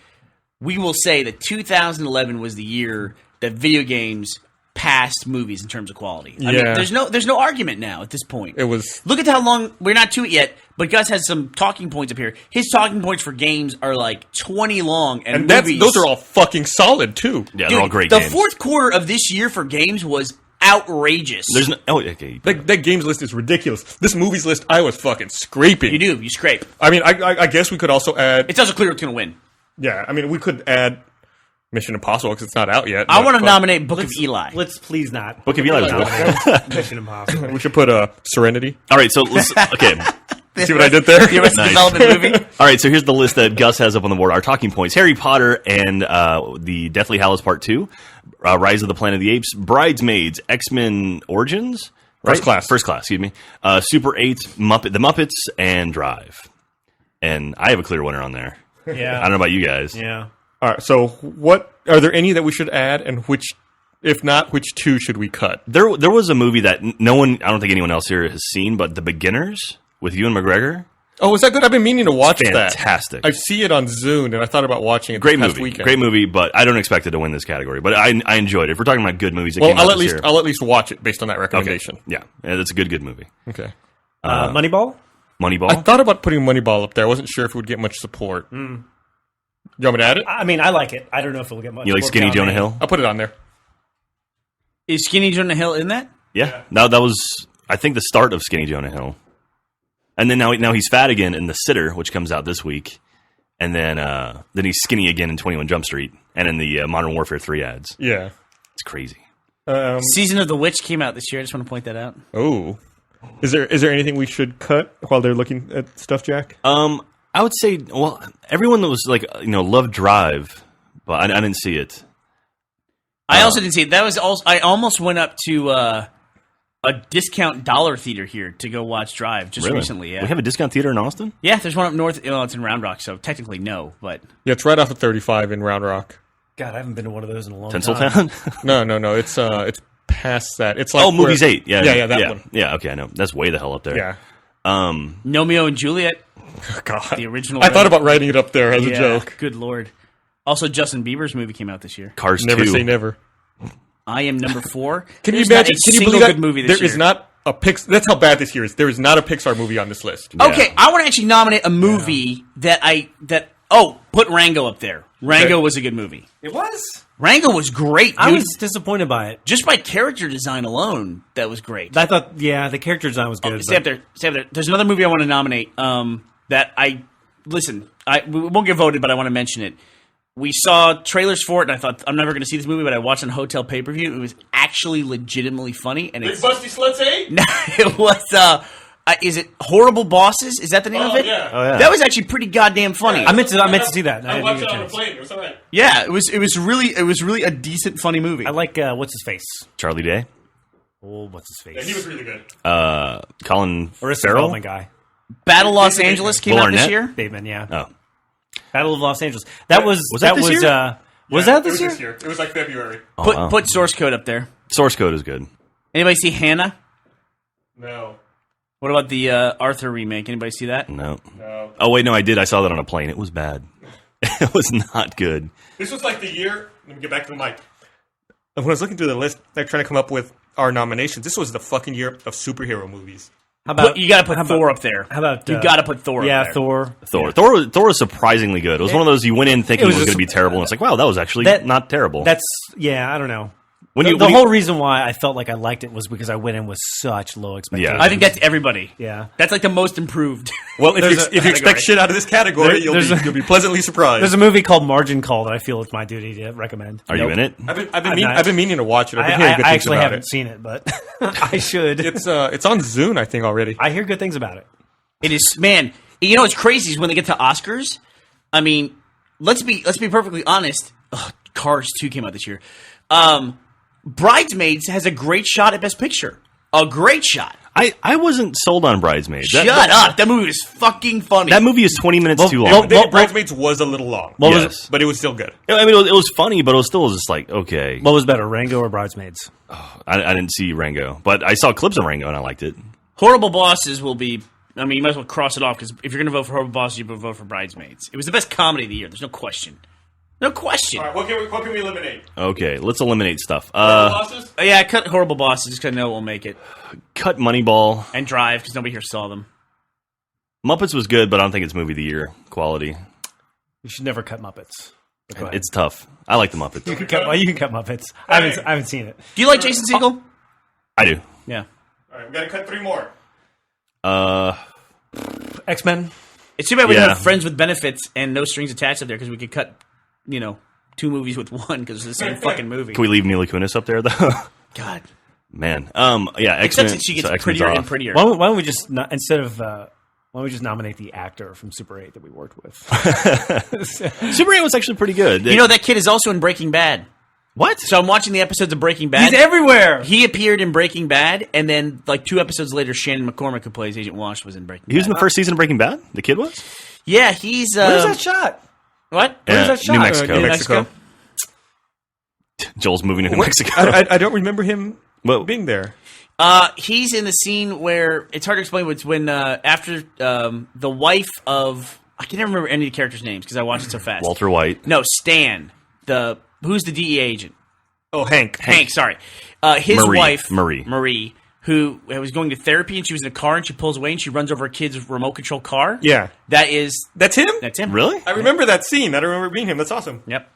we will say that 2011 was the year that video games passed movies in terms of quality. I mean, Yeah. there's no argument now at this point. It was. Look at how long we're not to it yet, but Gus has some talking points up here. His talking points for games are like 20 long, and movies. Those are all fucking solid, too. Yeah, Dude, they're all great the games. fourth quarter of this year for games was outrageous. There's no. Oh, okay. That games list is ridiculous. This movies list, I was fucking scraping. you do, you scrape. I mean, I guess we could also add. It's also clear it's going to win. Yeah, I mean, we could add Mission Impossible because it's not out yet. I want to but nominate Book of Eli. Let's please not. Book of Eli was good. Mission Impossible. We should put Serenity. All right, so let's. Okay. See what I did there? The Arrested Nice. Development movie. All right, so here's the list that Gus has up on the board. Our talking points: Harry Potter and the Deathly Hallows Part 2, Rise of the Planet of the Apes, Bridesmaids, X-Men Origins, First Class. First Class, excuse me, Super 8, The Muppets, and Drive. And I have a clear winner on there. Yeah. I don't know about you guys. Yeah. All right, so what are there any that we should add, and which, if not, which 2 should we cut? There was a movie that no one, I don't think anyone else here has seen, but The Beginners with Ewan McGregor. Oh, is that good? I've been meaning to watch that. Fantastic. I see it on Zune, and I thought about watching it. Great this past movie. weekend. Great movie, but I don't expect it to win this category. But I enjoyed it. If we're talking about good movies that Well, came out this year. I'll at least watch it based on that Okay. recommendation. Yeah, it's a good movie. Okay. Moneyball? Moneyball. I thought about putting Moneyball up there. I wasn't sure if it would get much support. You want me to add it? I mean, I like it. I don't know if it'll get much. you like more Skinny beyond Jonah me. Hill? I'll put it on there. Is Skinny Jonah Hill in that? Yeah. That was, I think, the start of Skinny Jonah Hill. And then now he's fat again in The Sitter, which comes out this week. And then he's skinny again in 21 Jump Street and in the Modern Warfare 3 ads. Yeah. It's crazy. Season of the Witch came out this year. I just want to point that out. Oh. Is there anything we should cut while they're looking at stuff, Jack? I would say, well, everyone that was like, loved Drive, but I didn't see it. I also didn't see it. That was also. I almost went up to a discount dollar theater here to go watch Drive just Really? recently. Yeah, We have a discount theater in Austin? yeah. There's one up north. Well, it's in Round Rock, so technically no. But Yeah, it's right off of 35 in Round Rock. God, I haven't been to one of those in a long time. Tinseltown? No. It's past that. It's like Oh, Movies 8. Yeah, that one. Yeah, okay, I know. That's way the hell up there. Yeah. Romeo and Juliet, God. the original. I thought about writing it up there as a Yeah, joke. Good lord. Also, Justin Bieber's movie came out this year. Cars Never 2. say never. I Am Number 4. Can you There's not imagine? a Can you single believe that good movie this there year. is not a Pixar? That's how bad this year is. There is not a Pixar movie on this list. Yeah. Okay, I want to actually nominate a movie put Rango up there. Rango Okay. was a good movie. It was. Rango was great, dude. I was disappointed by it. Just by character design alone, that was great. I thought, the character design was good. Stay up there. Stay up there. There's another movie I want to nominate. We won't get voted, but I want to mention it. We saw trailers for it, and I thought I'm never going to see this movie, but I watched it on Hotel Pay Per View. It was actually legitimately funny, and it's Busty Sluts 8? it was. Is it Horrible Bosses? Is that the name of it? yeah. Oh, yeah. That was actually pretty goddamn funny. I meant to see that. I didn't watched get it a on a chance. plane. It was alright. Yeah, it was really a decent funny movie. I like what's his face. Charlie Day? Oh, what's his face? Yeah, he was really good. Colin Arrested Farrell? Development guy. Battle Los Angeles came Will out this Arnett? year. Bateman, yeah. Oh. Battle of Los Angeles. That was that this year? Was Yeah, that it this was year? This year. It was like February. Wow. Put source code up there. Source Code is good. Anybody see Hannah? No. What about the Arthur remake? Anybody see that? No. No. Oh, wait, no, I did. I saw that on a plane. It was bad. It was not good. This was like the year. Let me get back to the mic. When I was looking through the list, like trying to come up with our nominations, this was the fucking year of superhero movies. How about You got to put how Thor about- up there. How about You got to put Thor. Yeah, up there. Thor. Thor was surprisingly good. It was one of those you went in thinking it was just- going to be terrible, and it's like, wow, that was actually That- not terrible. That's I don't know. When The, you- the when you- whole reason why I felt like I liked it was because I went in with such low expectations. Yeah. I think that's everybody. Yeah. That's like the most improved. Well, if There's you a- expect shit out of this category, you'll be pleasantly surprised. There's a movie called Margin Call that I feel it's my duty to recommend. Are you in it? I've been meaning to watch it. I've been hearing good I things actually about haven't it. seen it, but I should. It's on Zune, I think, already. I hear good things about it. It is, man. You know what's crazy is when they get to Oscars. I mean, let's be perfectly honest. Ugh, Cars 2 came out this year. Bridesmaids has a great shot at Best Picture. A great shot. I wasn't sold on Bridesmaids. Shut up. That movie was fucking funny. That movie is 20 minutes too long. Bridesmaids was a little long. Yes. But it was still good. I mean, it was funny, but it was still just like, okay. What was better, Rango or Bridesmaids? I didn't see Rango, but I saw clips of Rango and I liked it. Horrible Bosses will be. I mean, you might as well cross it off because if you're going to vote for Horrible Bosses, you better vote for Bridesmaids. It was the best comedy of the year. There's no question. No question. All right, what can we eliminate? Okay, let's eliminate stuff. Losses? Yeah, cut Horrible Bosses just because I know it won't make it. Cut Moneyball. And Drive because nobody here saw them. Muppets was good, but I don't think it's movie of the year quality. You should never cut Muppets. But go ahead. It's tough. I like the Muppets. You can cut Muppets. I haven't seen it. Do you like Jason Segel? I do. Yeah. All right, we got to cut 3 more. X-Men. It's too bad we Yeah. don't have Friends with Benefits and No Strings Attached up there because we could cut, 2 movies with one because it's the same fucking movie. Can we leave Mila Kunis up there though? God. Man. Yeah. X-Men. Except that she gets so X-Men's prettier and off. prettier. Why don't we just instead of why don't we just nominate the actor from Super 8 that we worked with? Super 8 was actually pretty good. That kid is also in Breaking Bad. What? So I'm watching the episodes of Breaking Bad. He's everywhere. He appeared in Breaking Bad, and then 2 episodes later, Shannon McCormick, who plays Agent Wash, was in Breaking Bad. He was in the first season of Breaking Bad? The kid was? Yeah, he's. Where's that shot? What? Where's that shot? New Mexico. New Mexico. Joel's moving to New Mexico. I don't remember him Well, being there. He's in the scene where it's hard to explain. It's when after the wife of I can never remember any of the characters' names because I watched it so fast. Walter White. No, Stan. Who's the DEA agent? Oh, Hank. Hank. Sorry, his Marie. wife Marie. who was going to therapy and she was in a car and she pulls away and she runs over a kid's remote control car. Yeah. That's him? him. Really? I remember that scene. I don't remember being him. That's awesome. Yep.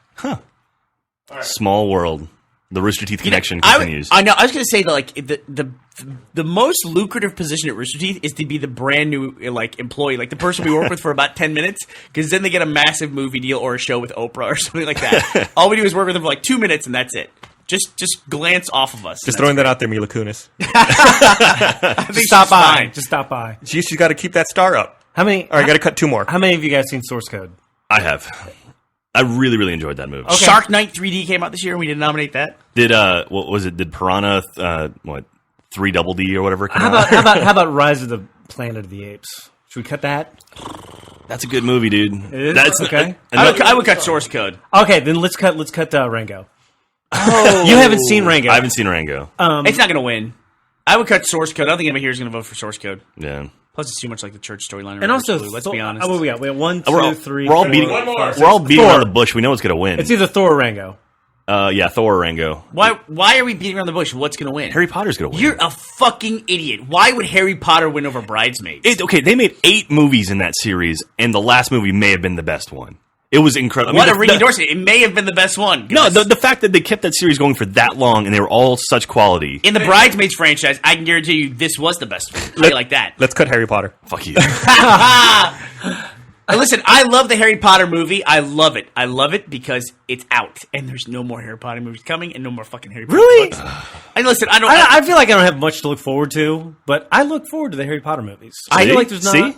Small world. The Rooster Teeth connection I continues. know. I was going to say that like the most lucrative position at Rooster Teeth is to be the brand new like employee, like the person we work with for about 10 minutes, because then they get a massive movie deal or a show with Oprah or something like that. All we do is work with them for like 2 minutes and that's it. Just glance off of us. Just throwing that out there, Mila Kunis. I think Just stop she's by. fine. Just stop by. She's got to keep that star up. How many? All right, got to cut 2 more. How many of you guys seen Source Code? I have. I really, really enjoyed that movie. Shark Night 3D came out this year and we didn't nominate that. Did what was it? Did Piranha 3 Double D or whatever come How out? how about Rise of the Planet of the Apes? Should we cut that? That's a good movie, dude. It is? That's Okay. I would cut Source Code. Okay, then let's cut Rango. Oh, you haven't seen Rango. I haven't seen Rango. It's not going to win. I would cut Source Code. I don't think anybody here is going to vote for Source Code. Yeah. Plus, it's too much like the church storyline. And also, let's be honest. Oh, what we got? We have 1, 2, We're all, 3. we're all 4, beating. 5, We're all beating Thor. around the bush. We know what's going to win. It's either Thor or Rango. Yeah, Thor or Rango. Why are we beating around the bush? What's going to win? Harry Potter's going to win. You're a fucking idiot. Why would Harry Potter win over Bridesmaids? Okay, they made 8 movies in that series, and the last movie may have been the best one. It was incredible. What a re-endorsement. It may have been the best one. No, the fact that they kept that series going for that long, and they were all such quality. In the Bridesmaids franchise, I can guarantee you this was the best one. Play like that. Let's cut Harry Potter. Fuck you. Listen, I love the Harry Potter movie. I love it. I love it because it's out, and there's no more Harry Potter movies coming, and no more fucking Harry Potter Really? books. And listen, I don't. I feel like I don't have much to look forward to, but I look forward to the Harry Potter movies. I feel like there's not. See?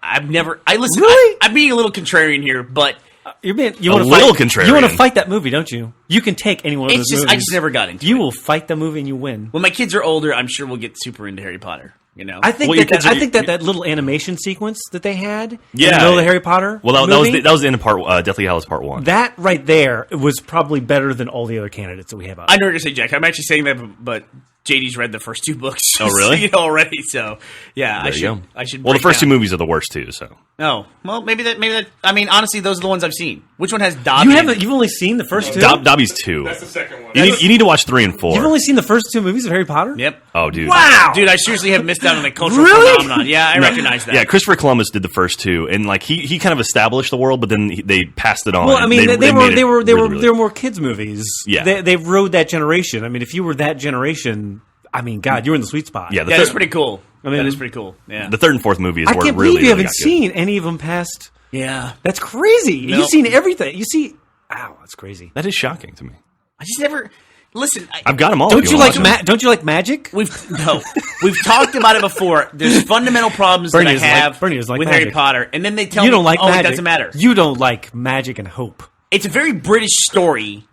I've never. I listen. Really? I'm being a little contrarian here, but You A want to little fight, contrarian. You want to fight that movie, don't you? You can take any one of it's those just movies. I just never got into You it. will fight the movie and you win. When my kids are older, I'm sure we'll get super into Harry Potter. You know, I think Well, your that, kids are- I think that little animation sequence that they had in Yeah. the middle of the Harry Potter Well, that movie, was the end of part Deathly Hallows Part 1. that right there was probably better than all the other candidates that we have out. I know what you're saying, Jack. I'm actually saying that, but JD's read the first 2 books. Oh, really? You know, already. So yeah, There you go. I should. Well, the break first 2 down. movies are the worst, too, so. No, well, maybe that. I mean, honestly, those are the ones I've seen. Which one has Dobby? You've only seen the first two. Dobby's 2. That's the second one. You need to watch 3 and 4. You've only seen the first 2 movies of Harry Potter. Yep. Oh, dude. Wow, Dude, I seriously have missed out on a cultural Really? phenomenon. Yeah, I recognize that. Yeah, Christopher Columbus did the first 2, and like he kind of established the world, but then they passed it on. Well, I mean, they were really- more kids movies. Yeah. they rode that generation. I mean, if you were that generation, I mean, God, you were in the sweet spot. Yeah, Yeah, that's pretty cool. I mean, that is pretty cool. Yeah. the 3rd and 4th movies I were can't really, believe you really haven't got good. seen any of them past. Yeah. That's crazy. No. You've seen everything. You see, wow, that's crazy. That is shocking to me. I just never listen. I've got them all. Don't if you wanna like watch them. don't you like magic? We've talked about it before. There's fundamental problems Bernie that I doesn't like- have Bernie doesn't like with Harry magic. Potter, and then they tell You me, don't like "Oh, magic. it doesn't matter." You don't like magic and hope. It's a very British story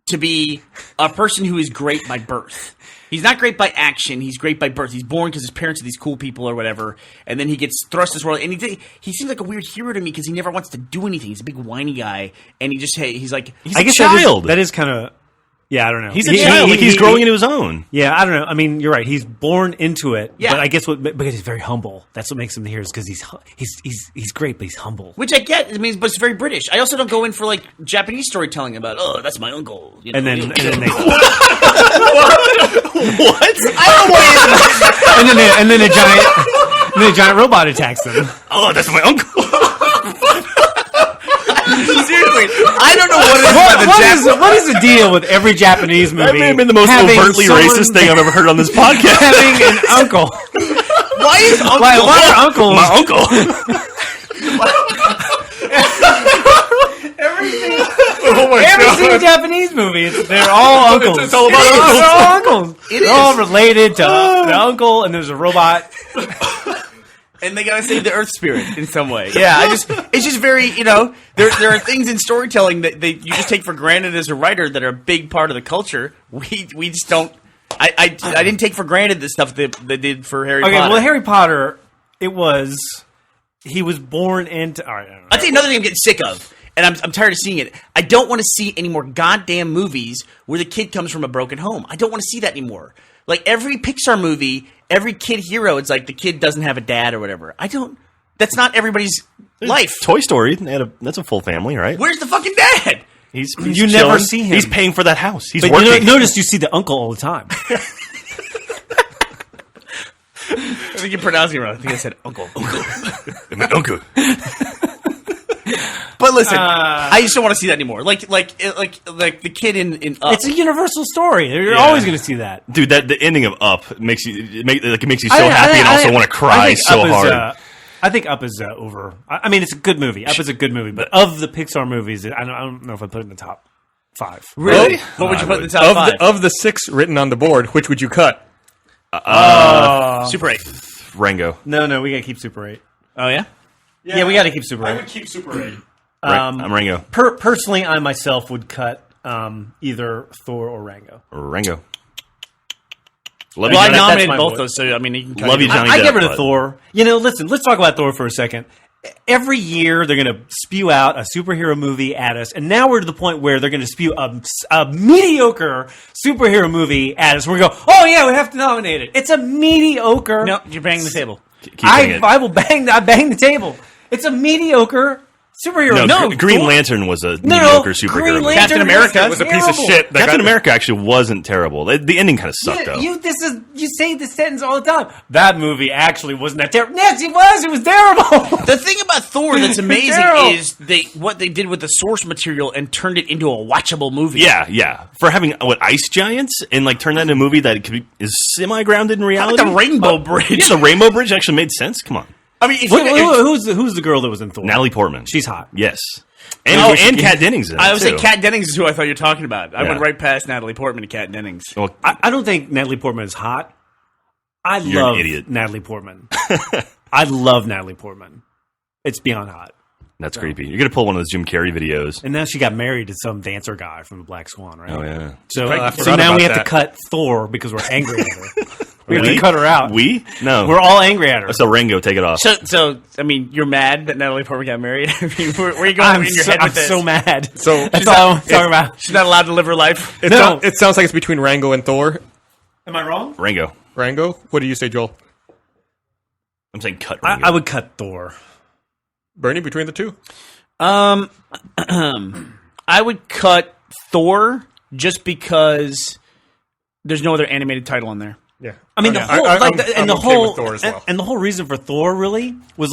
to be a person who is great by birth. He's not great by action. He's great by birth. He's born because his parents are these cool people or whatever, and then he gets thrust this world. And he seems like a weird hero to me because he never wants to do anything. He's a big whiny guy, and he's like He's I a guess child. that is kind of. Yeah, I don't know. He's a child. Like he's growing into his own. Yeah, I don't know. I mean, you're right. He's born into it. Yeah. But I guess because he's very humble. That's what makes him here. Is because he's great, but he's humble. which I get. It means, but it's very British. I also don't go in for like Japanese storytelling about that's my uncle. You know? And then they What? and then a giant robot attacks them. Oh, that's my uncle. seriously, I don't know what it is about the What is the deal with every Japanese movie? That may have been the most having overtly someone racist thing I've ever heard on this podcast. Having an uncle. Why is uncle? Why are uncles? My uncle. Every single Japanese movie, they're all uncles. It's all about uncles. They're all uncles. It They're all is. related to the uncle, and there's a robot. And they gotta save the Earth spirit in some way. Yeah, it's just very, there are things in storytelling that you just take for granted as a writer that are a big part of the culture. We just don't. I didn't take for granted the stuff that they did for Harry Okay, Potter. well, Harry Potter, he was born into. All right, I don't know. I'll tell you another thing I'm getting sick of. And I'm tired of seeing it. I don't want to see any more goddamn movies where the kid comes from a broken home. I don't want to see that anymore. Like every Pixar movie, every kid hero, it's like the kid doesn't have a dad or whatever. That's not everybody's life. Toy Story, that's a full family, right? Where's the fucking dad? He's You never chilling. see him. He's paying for that house. He's But working. notice you see the uncle all the time. I think you're pronouncing it wrong. I think I said uncle. Uncle. But listen, I just don't want to see that anymore. Like the kid in Up. It's a universal story. You're always going to see that. Dude, the ending of Up makes you so happy and also want to cry so hard. I think Up is over. I mean, it's a good movie. Up is a good movie, but of the Pixar movies, I don't know if I put it in the top 5. Really? What would you put in the top 5? Of the 6 written on the board, which would you cut? Super 8. Rango. No, we got to keep Super 8. Oh yeah. Yeah, we got to keep Super 8. keep Super 8. I'm Rango. Personally, I myself would cut either Thor or Rango. Rango. Love Well, I you, Johnny. nominated my both vote. those, so I mean, you can cut Love it. you, Johnny. I Depp, give it to but- Thor. Listen, let's talk about Thor for a second. Every year they're going to spew out a superhero movie at us, and now we're to the point where they're going to spew a mediocre superhero movie at us. We're going to go, oh yeah, we have to nominate it. It's a mediocre. No, you're banging the table. Keep saying it. I will bang the table. It's a mediocre superhero. No, Green Thor- Lantern was a No, mediocre Green superhero movie. Lantern Captain America was a piece of terrible. shit. Captain America actually wasn't terrible. The ending kind of sucked, though. You say this sentence all the time. That movie actually wasn't that terrible. Yes, it was. It was terrible. The thing about Thor that's amazing Daryl. is what they did with the source material and turned it into a watchable movie. Yeah. For having, ice giants and, turn that into a movie that is semi-grounded in How reality? about the Rainbow Bridge? Yeah, the Rainbow Bridge actually made sense. Come on. I mean, if you, Who's the girl that was in Thor? Natalie Portman. She's hot. Yes. And Kat Dennings in it, I would too. say Kat Dennings is who I thought you were talking about. I Yeah. went right past Natalie Portman to Kat Dennings. Well, I don't think Natalie Portman is hot. You're love an idiot. Natalie Portman. I love Natalie Portman. It's beyond hot. that's creepy. You're going to pull one of those Jim Carrey videos. And now she got married to some dancer guy from the Black Swan, right? Oh, yeah. So, I so forgot now we about have to that. cut Thor because we're angry at her. We have to cut her out. We? No. We're all angry at her. So Rango, take it off. So I mean, you're mad that Natalie Portman got married? I mean, where are you going in your head with this? so mad. So That's all I'm talking about. She's not allowed to live her life. it sounds like it's between Rango and Thor. Am I wrong? Rango. Rango? What do you say, Joel? I'm saying cut Rango. I would cut Thor. Bernie, between the two? I would cut Thor just because there's no other animated title on there. Yeah. I mean, Okay. the whole I'm and okay the with whole Thor as well. and the whole reason for Thor really was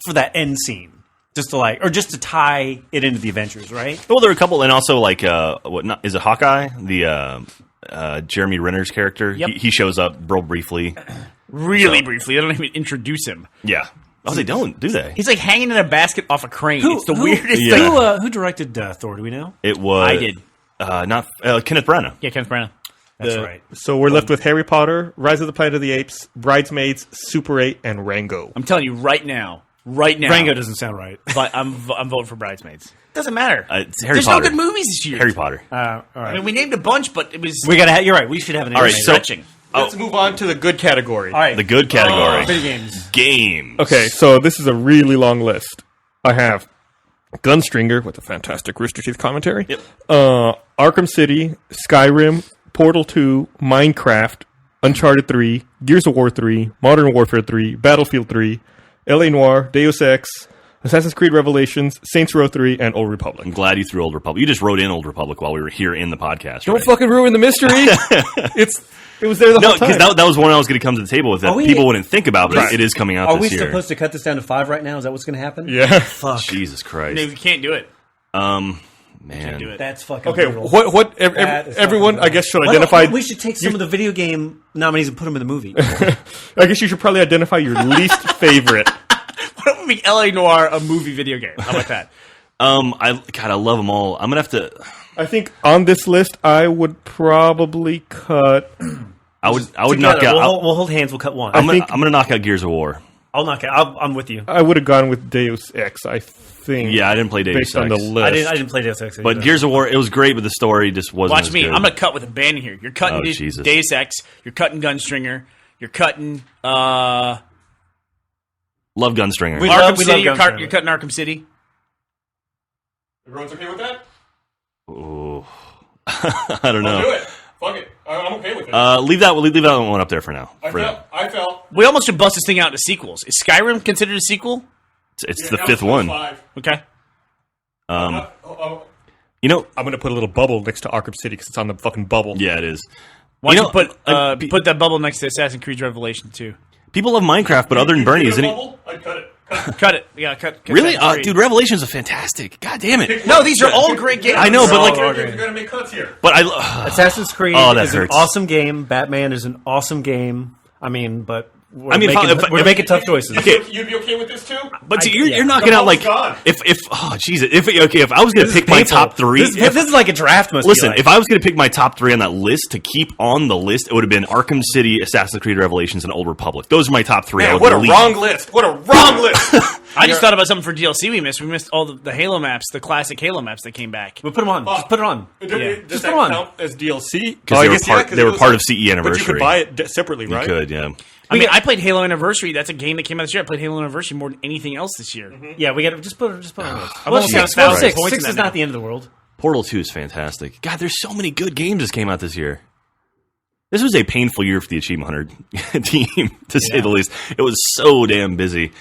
for that end scene, just to tie it into the Avengers, right? Well, there are a couple, and also is it Hawkeye? The Jeremy Renner's character. Yep. He shows up real briefly. Really briefly. They don't even introduce him. Yeah. Oh, they don't, do they? He's like hanging in a basket off a crane. It's the weirdest Yeah. thing. Who directed Thor? Do we know? It was. I did. Not Kenneth Branagh. Yeah, Kenneth Branagh. That's right. So we're left with Harry Potter, Rise of the Planet of the Apes, Bridesmaids, Super 8, and Rango. I'm telling you right now. Rango doesn't sound right. But I'm voting for Bridesmaids. Doesn't matter. It's Harry There's Potter. no good movies this year. Harry Potter. All I right. mean, we named a bunch, but it was We gotta. You're right. We should have an. All right, animated. so- stretching. Let's move on to the good category. all right. The good category. Video games. Games. Okay, so this is a really long list. I have Gunstringer with a fantastic Rooster Teeth commentary. Yep. Arkham City, Skyrim, Portal 2, Minecraft, Uncharted 3, Gears of War 3, Modern Warfare 3, Battlefield 3, LA Noire, Deus Ex, Assassin's Creed Revelations, Saints Row 3, and Old Republic. I'm glad you threw Old Republic. You just wrote in Old Republic while we were here in the podcast. Don't right? fucking ruin the mystery. It was there the No, whole time. because that was one I was going to come to the table with that people wouldn't think about, but Right. it is coming out Are we this year. supposed to cut this down to 5 right now? Is that what's going to happen? Yeah. Fuck. Jesus Christ. No, we can't do it. Man. Do it. That's fucking. Okay, brutal. That is everyone, fucking I guess, should brutal. identify. We should take some of the video game nominees and put them in the movie. I guess you should probably identify your least favorite. Why don't we make LA Noire a movie video game? How about that? I love them all. I'm going to have to. I think on this list, I would probably cut. I would knock Together, out. we'll hold hands. We'll cut one. I'm think- going to knock out Gears of War. I'll knock it. I'm with you. I would have gone with Deus Ex. I think. Yeah, I didn't play Deus based on the Ex. list. I didn't play Deus Ex. But either. Gears of War, it was great, but the story just wasn't. Watch as me. good. I'm going to cut with a band here. You're cutting Oh, Jesus. Deus Ex. You're cutting Gunstringer. You're cutting love Gunstringer. We Arkham love City. You're Gunstringer. cutting Arkham City. Everyone's okay with that? Ooh. I don't know. Do it. Fuck it. I'm okay with it. Leave that one up there for now. I fell. We almost should bust this thing out into sequels. Is Skyrim considered a sequel? It's the fifth one. Okay. You know, I'm gonna put a little bubble next to Arkham City because it's on the fucking bubble. yeah, it is. Why don't you know, put that bubble next to Assassin's Creed Revelation 2? people love Minecraft, but other than Bernie, isn't he? I'd cut it. Cut it. Yeah, cut Really, that free. dude, Revelations are fantastic. God damn it! No, these are all great games. I know, but like, You're gonna make cuts here. but I. Assassin's Creed Oh, that is an hurts. awesome game. Batman is an awesome game. I mean, but we're mean, we're making tough choices. You'd be okay with this too? But see, yeah. you're knocking out like gone. if oh Jesus, if I was gonna This pick is my painful. top three. This is like a draft. Must Listen, be like. if I was going to pick my top three on that list to keep on the list, it would have been Arkham City, Assassin's Creed Revelations, and Old Republic. Those are my top three. I would what a delete. wrong list. What a wrong list. I just thought about something for DLC we missed. We missed all the Halo maps, the classic Halo maps that came back. we put them on. Just put it on. Does Just that put 'em on. count as DLC? Because they were part of CE But you Anniversary. could buy it separately, right? You could, yeah. I mean, I played Halo Anniversary. That's a game that came out this year. I played Halo Anniversary more than anything else this year. Yeah, we got to just put it on the list. almost got 1,000 six. points in Six that is now. not the end of the world. Portal 2 is fantastic. God, there's so many good games that came out this year. This was a painful year for the Achievement Hunter team, to say the least. It was so damn busy.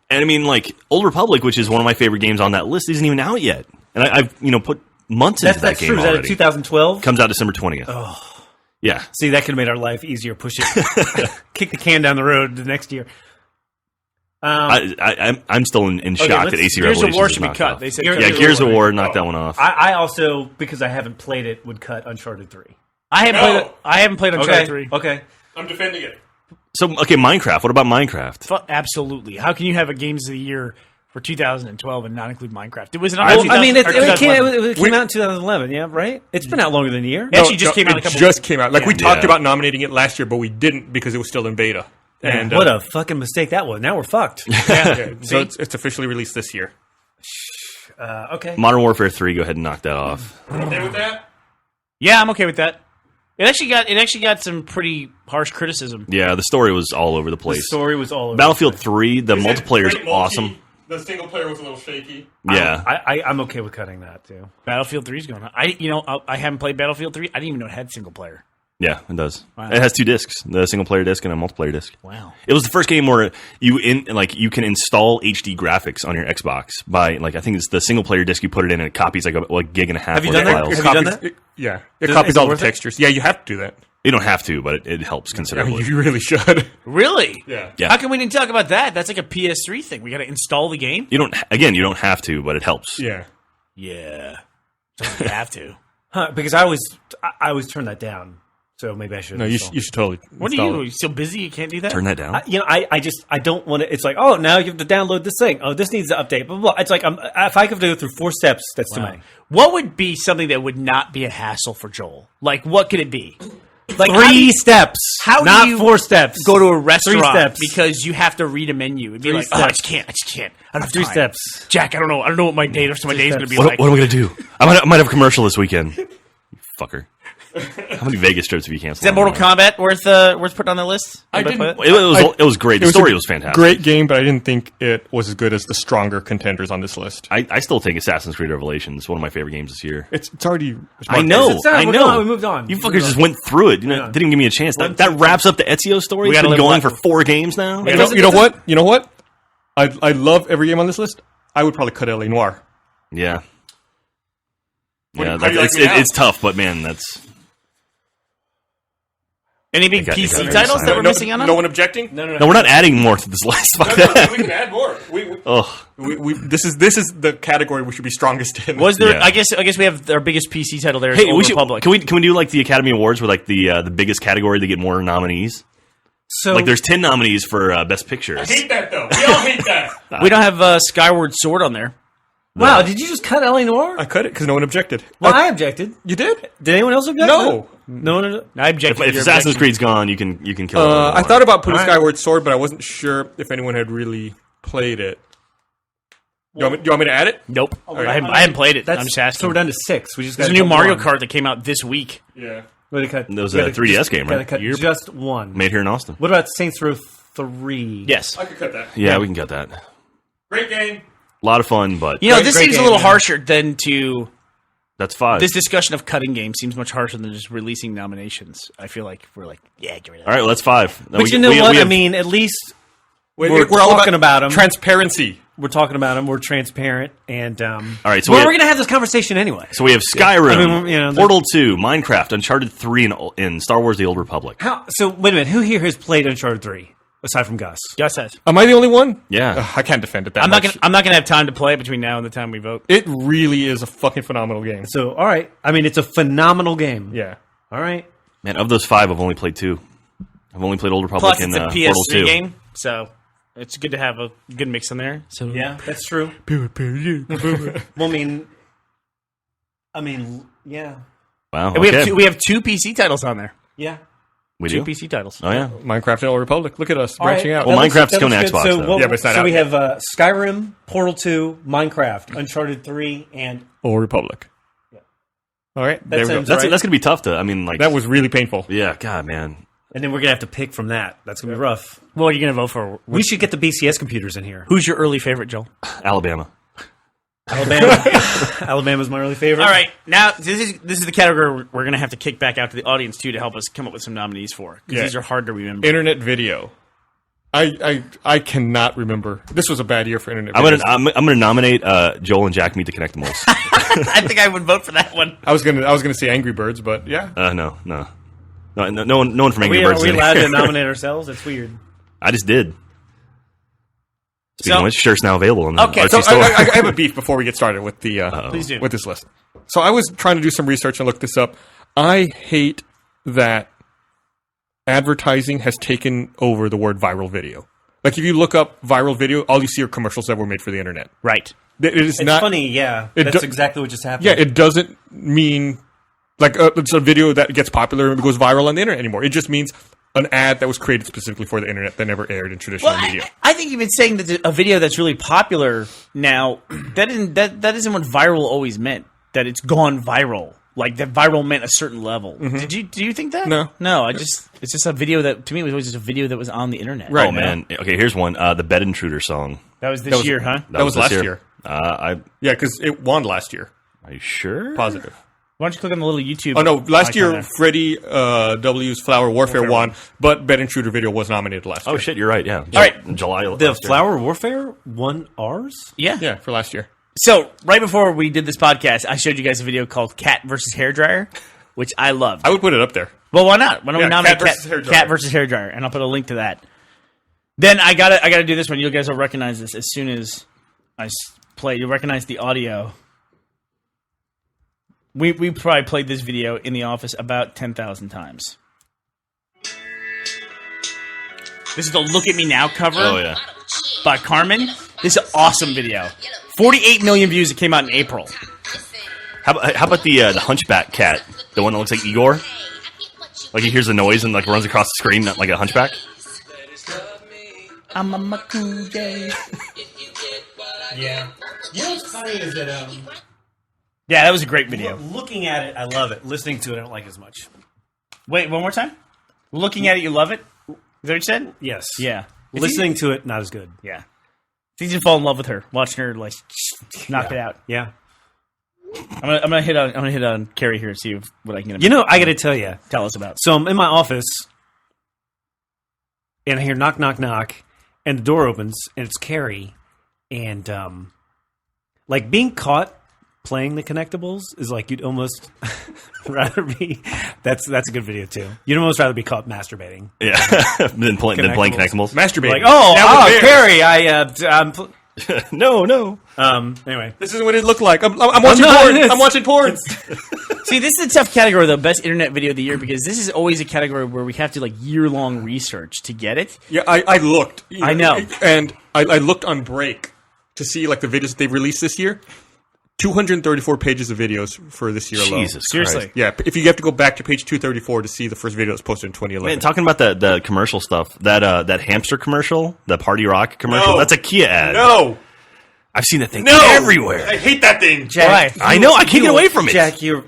And I mean, like, Old Republic, which is one of my favorite games on that list, isn't even out yet. And I've put months into that That's game true. Is that a already. 2012? Comes out December 20th. Oh. Yeah. See, that could have made our life easier. Push it, kick the can down the road the next year. I'm still in shock that AC Gears Revelations of War is should be knocked cut. off. They said Yeah, Gears of War knocked that one off. I also, because I haven't played it, would cut Uncharted 3. I haven't played Uncharted Okay. 3. Okay. I'm defending it. So, okay, Minecraft. What about Minecraft? Absolutely. How can you have a Games of the Year for 2012 and not include Minecraft? It was an I mean, it 2011. came out in 2011, yeah, right? It's been out longer than a year. It actually just came out a couple just came out. Like, we talked Yeah. about nominating it last year, but we didn't because it was still in beta. And What a fucking mistake that was. Now we're fucked. yeah, so it's officially released this year. Okay. Modern Warfare 3, go ahead and knock that off. Okay with that? Yeah, I'm okay with that. It actually got some pretty harsh criticism. Yeah, the story was all over the The place. story was all over. Battlefield 3, the multiplayer is awesome. The single player was a little shaky. Yeah. I'm okay with cutting that, too. Battlefield 3 is going on. I haven't played Battlefield 3. I didn't even know it had single player. Yeah, it does. Wow. It has two discs, the single player disc and a multiplayer disc. Wow. It was the first game where you can install HD graphics on your Xbox by I think it's the single player disc. You put it in and it copies like a gig and a half. Have you worth done of that? files. Have you done that? It Is copies it all the worth it? textures. Yeah, you have to do that. You don't have to, but it helps I considerably. mean, you really should. Really? Yeah. Yeah. How come we didn't talk about that? That's like a PS3 thing. We got to install the game? You don't have to, but it helps. Yeah. Yeah. You have to. Huh, because I always turn that down. So maybe I should. No, you should totally. What are install you? it. You so busy you can't do that? Turn that down. I don't want to. It's like, oh, now you have to download this thing. Oh, this needs to update. Blah, blah, blah. It's like, if I have to go through 4 steps, that's too many. What would be something that would not be a hassle for Joel? Like, what could it be? Like 3 steps. how do not you 4 steps. Go to a restaurant steps. because you have to read a menu. It'd be 3 like, oh, I steps. just can't. I don't have 3 time. steps. Jack, I don't know what my day. My day's going to be What like. am I going to do? I might have a commercial this weekend. You fucker. How many Vegas trips have you canceled? Is that Mortal Kombat worth putting on the list? Anybody play it? It was great. The story was fantastic. Great game, but I didn't think it was as good as the stronger contenders on this list. I still think Assassin's Creed Revelations is one of my favorite games this year. It's already. I know. It's not- I we're know. on, we moved on. You We fuckers moved just on. went through it. Didn't even give me a chance. That wraps up the Ezio story. We It's gotta been live going for life. 4 games now. You know what? You know what? I love every game on this list. I would probably cut LA Noire. Yeah. Yeah, how do you like me now? it's tough, but man, that's Any big I PC got titles that we're missing out on? No one objecting? No. no. We're not adding more to this list. Fuck No, that. we can add more. Ugh. This is the category we should be strongest in. Was there? Yeah. I guess we have our biggest PC title there. Is Hey, Old we should. Republic. Can we do like the Academy Awards where like the biggest category they get more nominees? So Like there's 10 nominees for Best Picture. I hate that though. We all hate that. We don't have Skyward Sword on there. wow, did you just cut L.A. Noire? I cut it because no one objected. Well, I objected. You did? Did anyone else object? No. No one. I object. If Assassin's Creed's gone, you can kill it. I thought about putting All right. Skyward Sword, but I wasn't sure if anyone had really played it. Do you want me to add it? Nope. right. I haven't played it. That's, I'm just asking. so we're down to 6. We just There's got a new Mario Kart that came out this week. Yeah. Cut. That was a 3DS game, Gotta right? cut just one. Made here in Austin. What about Saints Row 3? Yes. I could cut that. Yeah, we can get that. Great game. A lot of fun, but You know, Great- this great seems a game, little man. harsher than to that's 5. this discussion of cutting games seems much harsher than just releasing nominations. I feel like we're like, yeah, get rid of All that. right, well, that's 5. Now But you know what? I mean, at least we're all talking about them. Transparency. We're talking about them. We're transparent, and all right, so we're we have, going to have this conversation anyway. so we have Skyrim, I mean, you know, Portal 2, Minecraft, Uncharted 3, and Star Wars: The Old Republic. So wait a minute. Who here has played Uncharted 3 aside from Gus? Gus says. Am I the only one? Yeah. Ugh, I can't defend it that I'm much. not gonna have time to play it between now and the time we vote. It really is a fucking phenomenal game. So all right. I mean, it's a phenomenal game. Yeah. All right. Man, of those 5, I've only played 2. I've only played Old Republic Plus, and it's a Portal 2. PS3 game, so it's good to have a good mix in there. So Yeah, that's true. Well, I mean, yeah, Wow. And we okay. have two PC titles on there. yeah. We Two do? PC titles. Oh, yeah. Minecraft and Old Republic. Look at us branching out. Well, That looks- Minecraft's that coming looks to good. Xbox, So, though. Yeah, but it's not so out we yet. have Skyrim, Portal 2, Minecraft, Uncharted 3, and Old Republic. All right. There we go. sounds That's right. going to be tough to, I mean, like, That was really painful. yeah, God, man. and then we're gonna have to pick from that. That's gonna be rough. Well, you're gonna vote for We should get the BCS computers in here. who's your early favorite, Joel? Alabama. Alabama. Alabama's my early favorite. All right, now this is the category we're gonna have to kick back out to the audience too to help us come up with some nominees for because Yeah. these are hard to remember. Internet video. I cannot remember. This was a bad year for internet I'm videos. gonna nominate Joel and Jack Meet the Connectimals. I think I would vote for that one. I was gonna say Angry Birds, but yeah. No one from Angry Are Birds. we is in allowed here. to nominate ourselves? That's weird. I just did. Speaking So- of which, shirt's now available in the Okay, RC So store. I have a beef before we get started with the Please do. with this list. So I was trying to do some research and look this up. I hate that advertising has taken over the word viral video. Like if you look up viral video, all you see are commercials that were made for the internet. Right. It is It's not funny, yeah. It That's do- exactly what just happened. Yeah, it doesn't mean like it's a video that gets popular and goes viral on the internet anymore. It just means an ad that was created specifically for the internet that never aired in traditional Well, media. I think even saying that a video that's really popular now that isn't what viral always meant. That it's gone viral. Like that viral meant a certain level. Do you think that? No. No. It's just a video that to me was always just a video that was on the internet. Right. Oh man. Okay, here's one. The Bed Intruder song. That was this year, huh? That was this last year. Are Yeah, because it won last year. you sure? Positive. Why don't you click on the little YouTube? Oh no! Last icon year, there? Freddie W's Flower Warfare won, but Bed Intruder video was nominated last year. Oh shit, you're right. Yeah. All right. July. The last year. Flower Warfare won ours? Yeah. Yeah, for last year. So right before we did this podcast, I showed you guys a video called "Cat versus Hairdryer," which I loved. I would put it up there. Well, why not? Why don't we Yeah, nominate Cat versus Hairdryer. Cat versus Hairdryer, and I'll put a link to that. Then I gotta do this one. You guys will recognize this as soon as I play. You'll recognize the audio. We probably played this video in the office about 10,000 times. This is the "Look at Me Now" cover Oh yeah. by Carmen. This is an awesome video. 48 million views. It came out in April. How about the Hunchback cat? The one that looks like Igor. Like he hears the noise and like runs across the screen like a hunchback. I'm a Makuje. Yeah. You know what's funny is that Yeah, that was a great video. looking at it, I love it. Listening to it, I don't like as much. Wait, one more time. Looking at it, you love it. Is that what you said? Yes. Yeah. Listening to it, not as good. Yeah. It's easy to fall in love with her, watching her like knock it out. Yeah. I'm gonna hit on Carrie here and see what I can get. You know, I got to tell you. tell us about. So I'm in my office, and I hear knock, knock, knock, and the door opens, and it's Carrie, and like being caught playing the Connectables is like you'd almost rather be. That's a good video too. You'd almost rather be caught masturbating. Yeah. Then playing Connectimals. Masturbating. Like, Now with bears. Carrie, I'm. No. Anyway, This is what it looked like. I'm watching not- porn. it's- I'm watching porn. See, this is a tough category, though. Best internet video of the year, because this is always a category where we have to like year-long research to get it. Yeah, I looked. I know. And I looked on Break to see like the videos that they've released this year. 234 pages of videos for this year alone. Jesus. Seriously. Christ. Yeah, if you have to go back to page 234 to see the first video that was posted in 2011. Man, talking about the commercial stuff, that hamster commercial, the Party Rock commercial, No. that's a Kia ad. No, I've seen that thing no, everywhere. I hate that thing. Jack, I know, I can't get away from it. Jack, you're.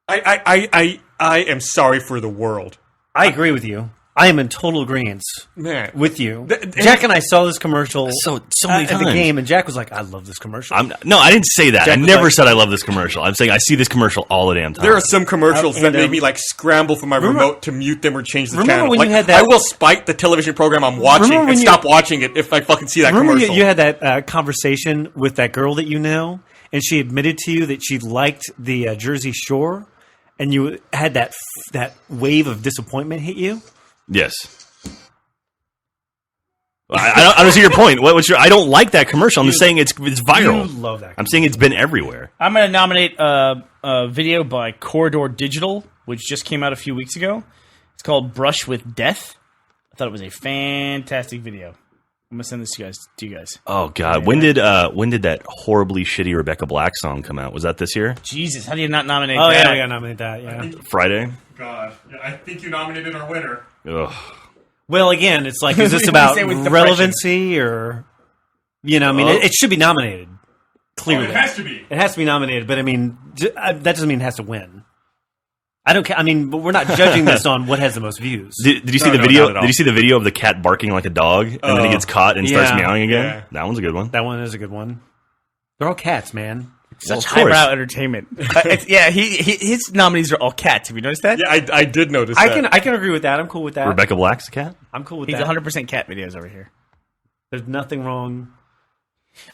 I am sorry for the world. I agree with you. I am in total agreement Man. with you. Jack and I saw this commercial So many at the times. game, and Jack was like, "I love this commercial." No, I didn't say that. Jack I was never like- said I love this commercial. I'm saying I see this commercial all the damn time. There are some commercials that And, make me like scramble for my remote to mute them or change the remember channel. when Like, you had that- I will spike the television program I'm watching Remember when and you- stop watching it if I fucking see that Remember commercial. you had that conversation with that girl that you know, and she admitted to you that she liked the Jersey Shore, and you had that wave of disappointment hit you. Yes. I don't see your point. What's your? I don't like that commercial. I'm just saying it's viral. You love that. I'm saying it's been everywhere. I'm going to nominate a video by Corridor Digital, which just came out a few weeks ago. It's called Brush with Death. I thought it was a fantastic video. I'm going to send this to you guys. Oh God, when did that horribly shitty Rebecca Black song come out? Was that this year? Jesus, how do you not nominate Oh that? yeah, we got to nominate that. Yeah. Friday? God, I think you nominated our winner. Ugh. Well, again, it's like, is this What do you about say with relevancy or, I mean, it should be nominated. Clearly, to be. it has to be nominated. But I mean, that doesn't mean it has to win. I don't. I mean, but we're not judging this on what has the most views. Did you see No, the no, video? not at all. Did you see the video of the cat barking like a dog, and then he gets caught and starts Yeah. meowing again? Yeah. That one's a good one. That one is a good one. They're all cats, man. Such of course. highbrow entertainment. His nominees are all cats. Have you noticed that? Yeah, I did notice I that. can agree with that. I'm cool with that. Rebecca Black's a cat. I'm cool with He's that. 100% cat videos over here. There's nothing wrong.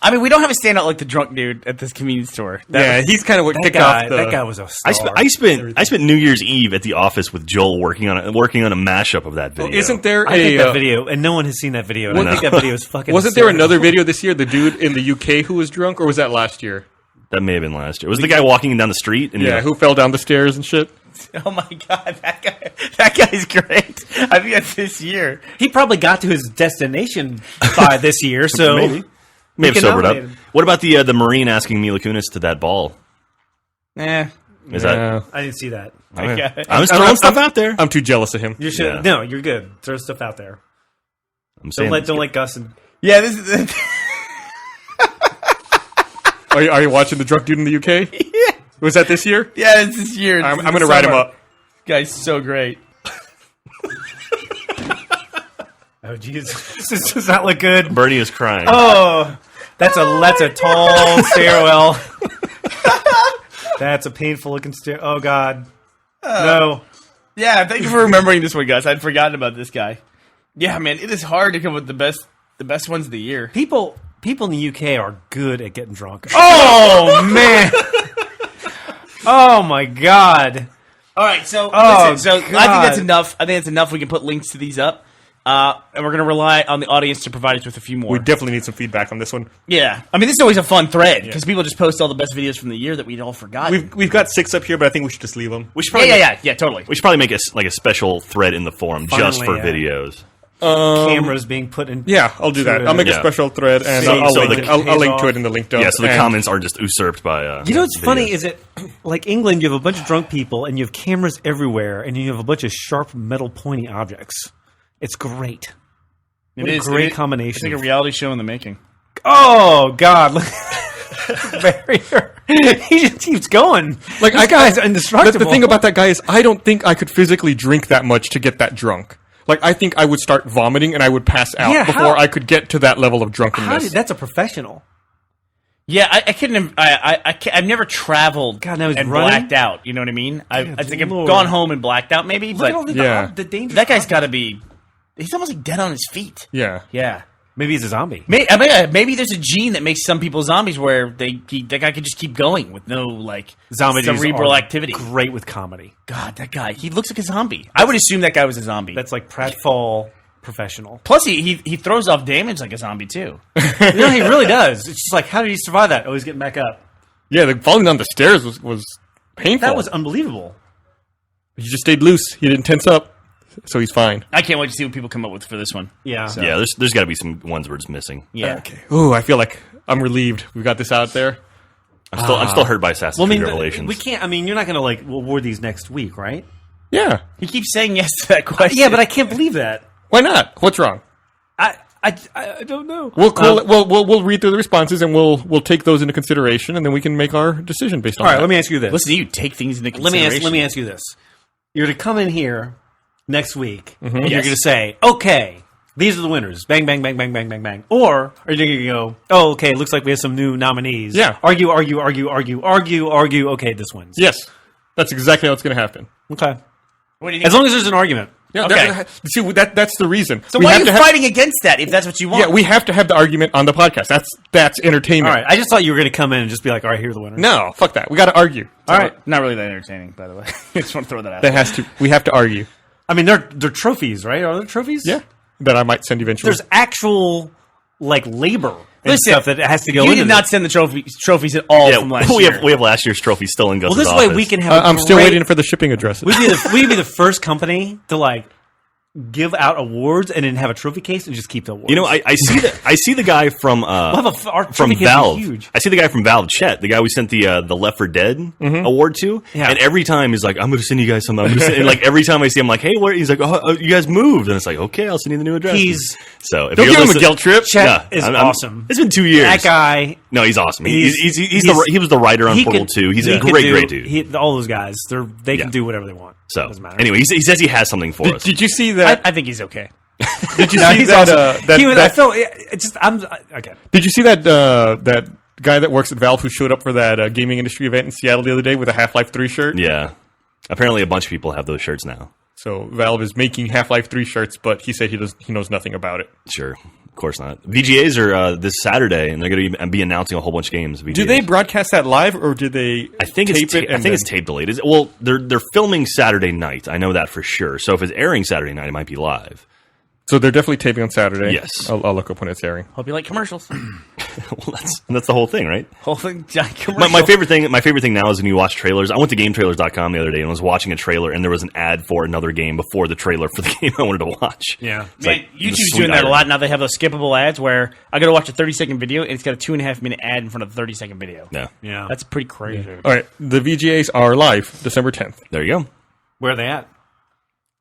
I mean, we don't have a standout like the drunk dude at this convenience store. Yeah, he's kind of what That kicked guy, off the... that guy was a star. I spent New Year's Eve at the office with Joel working on a mashup of that video. Isn't there I think that a... video, and no one has seen that video. And I No. think that video is fucking. wasn't there hysterical. another video this year? The dude in the UK who was drunk, or was that last year? That may have been last year. Was the guy walking down the street? And Yeah, who fell down the stairs and shit? Oh my god, that guy's great. I think that's this year. He probably got to his destination by this year, so Maybe. May have can sobered up. nominate him. What about the Marine asking Mila Kunis to that ball? Eh. Is that? I didn't see that. Okay. I'm just throwing stuff out there. I'm too jealous of him. You should. Yeah. No, you're good. Throw stuff out there. I'm saying. Don't let Gus and Yeah, this is. Are you watching the drunk dude in the UK? Yeah. Was that this year? Yeah, it's this year. I'm going to write him up. Guy's so great. oh Jesus, this does not look good. Bernie is crying. Oh, that's a tall stairwell. That's a painful looking stair. Oh God, no. Yeah, thank you for remembering this one, Gus. I'd forgotten about this guy. Yeah, man, it is hard to come with the best ones of the year. People in the UK are good at getting drunk. Oh man. Oh my God. All right, so Oh, listen. So I think God. that's enough. I think that's enough. We can put links to these up, and we're going to rely on the audience to provide us with a few more. We definitely need some feedback on this one. Yeah, I mean, this is always a fun thread because people just post all the best videos from the year that we'd all forgotten. We've got 6 up here, but I think we should just leave them. We should probably Yeah, totally. We should probably make a special thread in the forum just for Finally, yeah. videos. Cameras being put in. Yeah, I'll do that. I'll make a Yeah. special thread, and So- I'll so link the- it. I'll link to off. it in the link dump. Yeah, so the and- comments aren't just usurped by. You know what's funny videos. is it like England, you have a bunch of drunk people and you have cameras everywhere and you have a bunch of sharp metal pointy objects. It's great. What a great combination. It's like a reality show in the making. Oh God. Barrier. He just keeps going. Like, this guy's indestructible. The thing about that guy is, I don't think I could physically drink that much to get that drunk. Like, I think I would start vomiting and I would pass out Yeah, before how- I could get to that level of drunkenness. that's a professional. Yeah, I couldn't. I've never traveled God, now he's and running? blacked out. You know what I mean? I think I've Lord. gone home and blacked out, maybe. Look at all But Yeah. the dangerous. that guy's got to be. He's almost like dead on his feet. Yeah. Yeah. Maybe he's a zombie. Maybe there's a gene that makes some people zombies where that guy could just keep going with no like Zombies cerebral are activity. Great with comedy. God, that guy, he looks like a zombie. I would assume that guy was a zombie. That's like pratfall professional. Plus, he throws off damage like a zombie too. No, he really does. It's just like, how did he survive that? Oh, he's getting back up. Yeah, the falling down the stairs was painful. That was unbelievable. He just stayed loose. He didn't tense up, so he's fine. I can't wait to see what people come up with for this one. Yeah. Yeah, there's got to be some ones we're just missing. Yeah. Okay. Ooh, I feel like I'm relieved. We got this out there. I'm still hurt by Assassin's Well, I Creed mean, Revelations. we can't. I mean, you're not going to like award these next week, right? Yeah. He keeps saying yes to that question. Yeah, but I can't believe that. Why not? What's wrong? I don't know. We'll read through the responses and we'll take those into consideration, and then we can make our decision based on All right, that. let me ask you this. listen to you take things into Let consideration. me ask you this. You're to come in here next week, Mm-hmm. and you're Yes. going to say, okay, these are the winners. Bang, bang, bang, bang, bang, bang, bang. Or are you going to go, oh, okay, looks like we have some new nominees. Yeah. Argue. Okay, this wins. Yes, that's exactly what's going to happen. Okay. What do you think? As long as there's an argument. Yeah, Okay. see, that's the reason. So we why are have you to have, fighting against that if that's what you want? Yeah, we have to have the argument on the podcast. That's entertainment. All right. I just thought you were going to come in and just be like, all right, here are the winners. No, fuck that. We got to argue. All right. Not really that entertaining, by the way. I just want to throw that out. That has to. We have to argue. I mean, they're trophies, right? Are there trophies? Yeah, that I might send eventually. There's actual, like, labor and Listen, stuff that has to go you into did not this. send the trophies at all from last we year. have last year's trophy still in Gus's Well, this office. way we can have I'm still waiting for the shipping addresses. we'd be the first company to, like, give out awards and then have a trophy case and just keep the awards. You know, I see the guy from our from trophy case is Valve. huge. I see the guy from Valve, Chet, the guy we sent the Left 4 Dead award to. Yeah. And every time he's like, "I'm going to send you guys something." And like every time I see him, like, "Hey, where?" He's like, "Oh, you guys moved," and it's like, "Okay, I'll send you the new address." Don't So if Don't you're give him a listening- guilt trip. Chet Yeah, is I'm- awesome. It's been 2 years. That guy, No, he's awesome. He's- He was the writer on he Portal could- 2. He's he a could great, do- great dude. All those guys, they Yeah. can do whatever they want. So Doesn't matter. anyway, he says he has something for us. Did you see I that? think he's okay. Did you No, see he's that? awesome. That, He was- that- I felt it's just okay. Did you see that? That guy that works at Valve who showed up for that gaming industry event in Seattle the other day with a Half-Life 3 shirt. Yeah. Apparently, a bunch of people have those shirts now. So Valve is making Half-Life 3 shirts, but he said he knows nothing about it. Sure, of course not. VGAs are this Saturday, and they're going to be announcing a whole bunch of games. VGAs. Do they broadcast that live, or did they? I think tape it's it. I think it's tape delayed. Well, they're filming Saturday night. I know that for sure. So if it's airing Saturday night, it might be live. So they're definitely taping on Saturday. Yes. I'll look up when it's airing. Hope you like commercials. Well, that's the whole thing, right? Whole thing, giant commercial. My favorite thing now is when you watch trailers. I went to GameTrailers.com the other day and was watching a trailer, and there was an ad for another game before the trailer for the game I wanted to watch. Yeah. It's Man, like YouTube's sweet doing that a irony. lot now. They have those skippable ads where I got to watch a 30-second video and it's got a 2.5-minute ad in front of the 30-second video. Yeah, Yeah. That's pretty crazy. All right, the VGAs are live December 10th. there you go. Where are they at?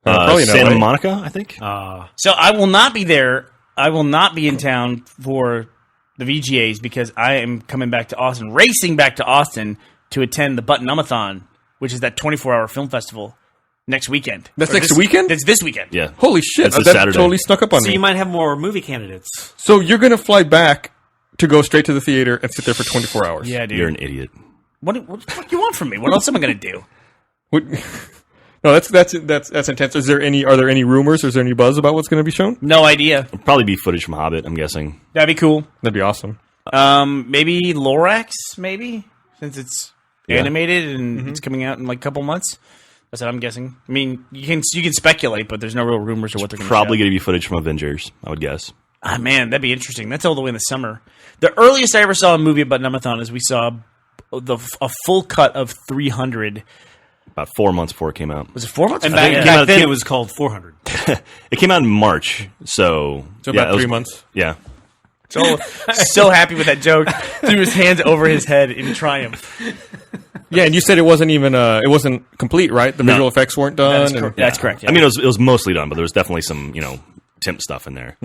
Probably in Santa LA. Monica, I think. So I will not be there. I will not be in town for the VGAs because I am coming back to Austin, racing back to Austin to attend the Button-Umathon, which is that 24-hour film festival next weekend. That's Or next this- weekend? That's this weekend. Yeah. Holy shit! It's this That Saturday. totally snuck up on So me. you might have more movie candidates. So you're gonna fly back to go straight to the theater and sit there for 24 hours. Yeah, dude. You're an idiot. What the fuck you want from me? What else am I going to do? What- no, that's intense. Are there any rumors? Is there any buzz about what's going to be shown? No idea. It'll probably be footage from Hobbit, I'm guessing. That'd be cool. That'd be awesome. Maybe Lorax, maybe, since it's Yeah. animated and it's coming out in like a couple months. That's what I'm guessing. I mean, you can speculate, but there's no real rumors of what they're going to Probably going to be footage from Avengers, I would guess. Ah, man, that'd be interesting. That's all the way in the summer. The earliest I ever saw a movie about Numathon is we saw a full cut of 300. About 4 months before it came out. Was it 4 months? And I back, think- came out- back then came- it was called 400. It came out in March, so So yeah, about it was- 3 months. Yeah, so happy with that joke. Threw his hands over his head in triumph. Yeah, and you said it wasn't even it wasn't complete, right? The visual effects weren't done. and- That's correct. Yeah. I mean, it was mostly done, but there was definitely some temp stuff in there.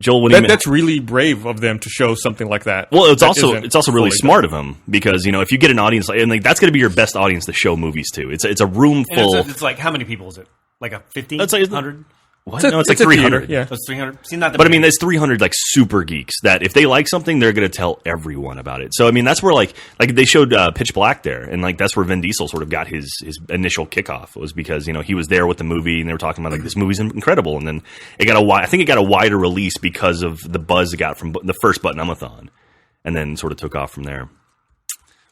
Joel, what do you mean? that's really brave of them to show something like that. Well, it's That also isn't really fully smart of him because if you get an audience and that's going to be your best audience to show movies to. It's a room And full. it's like, how many people is it? Like a 50? It's like- 100? What? done. No, it's like a theater, 300. Yeah. So it's 300? See, not the But I mean, there's 300 like super geeks that if they like something, they're going to tell everyone about it. So I mean, that's where like they showed Pitch Black there, and like that's where Vin Diesel sort of got his initial kickoff was because he was there with the movie, and they were talking about like this movie's incredible, and then I think it got a wider release because of the buzz it got from the first Button-Umathon, and then sort of took off from there.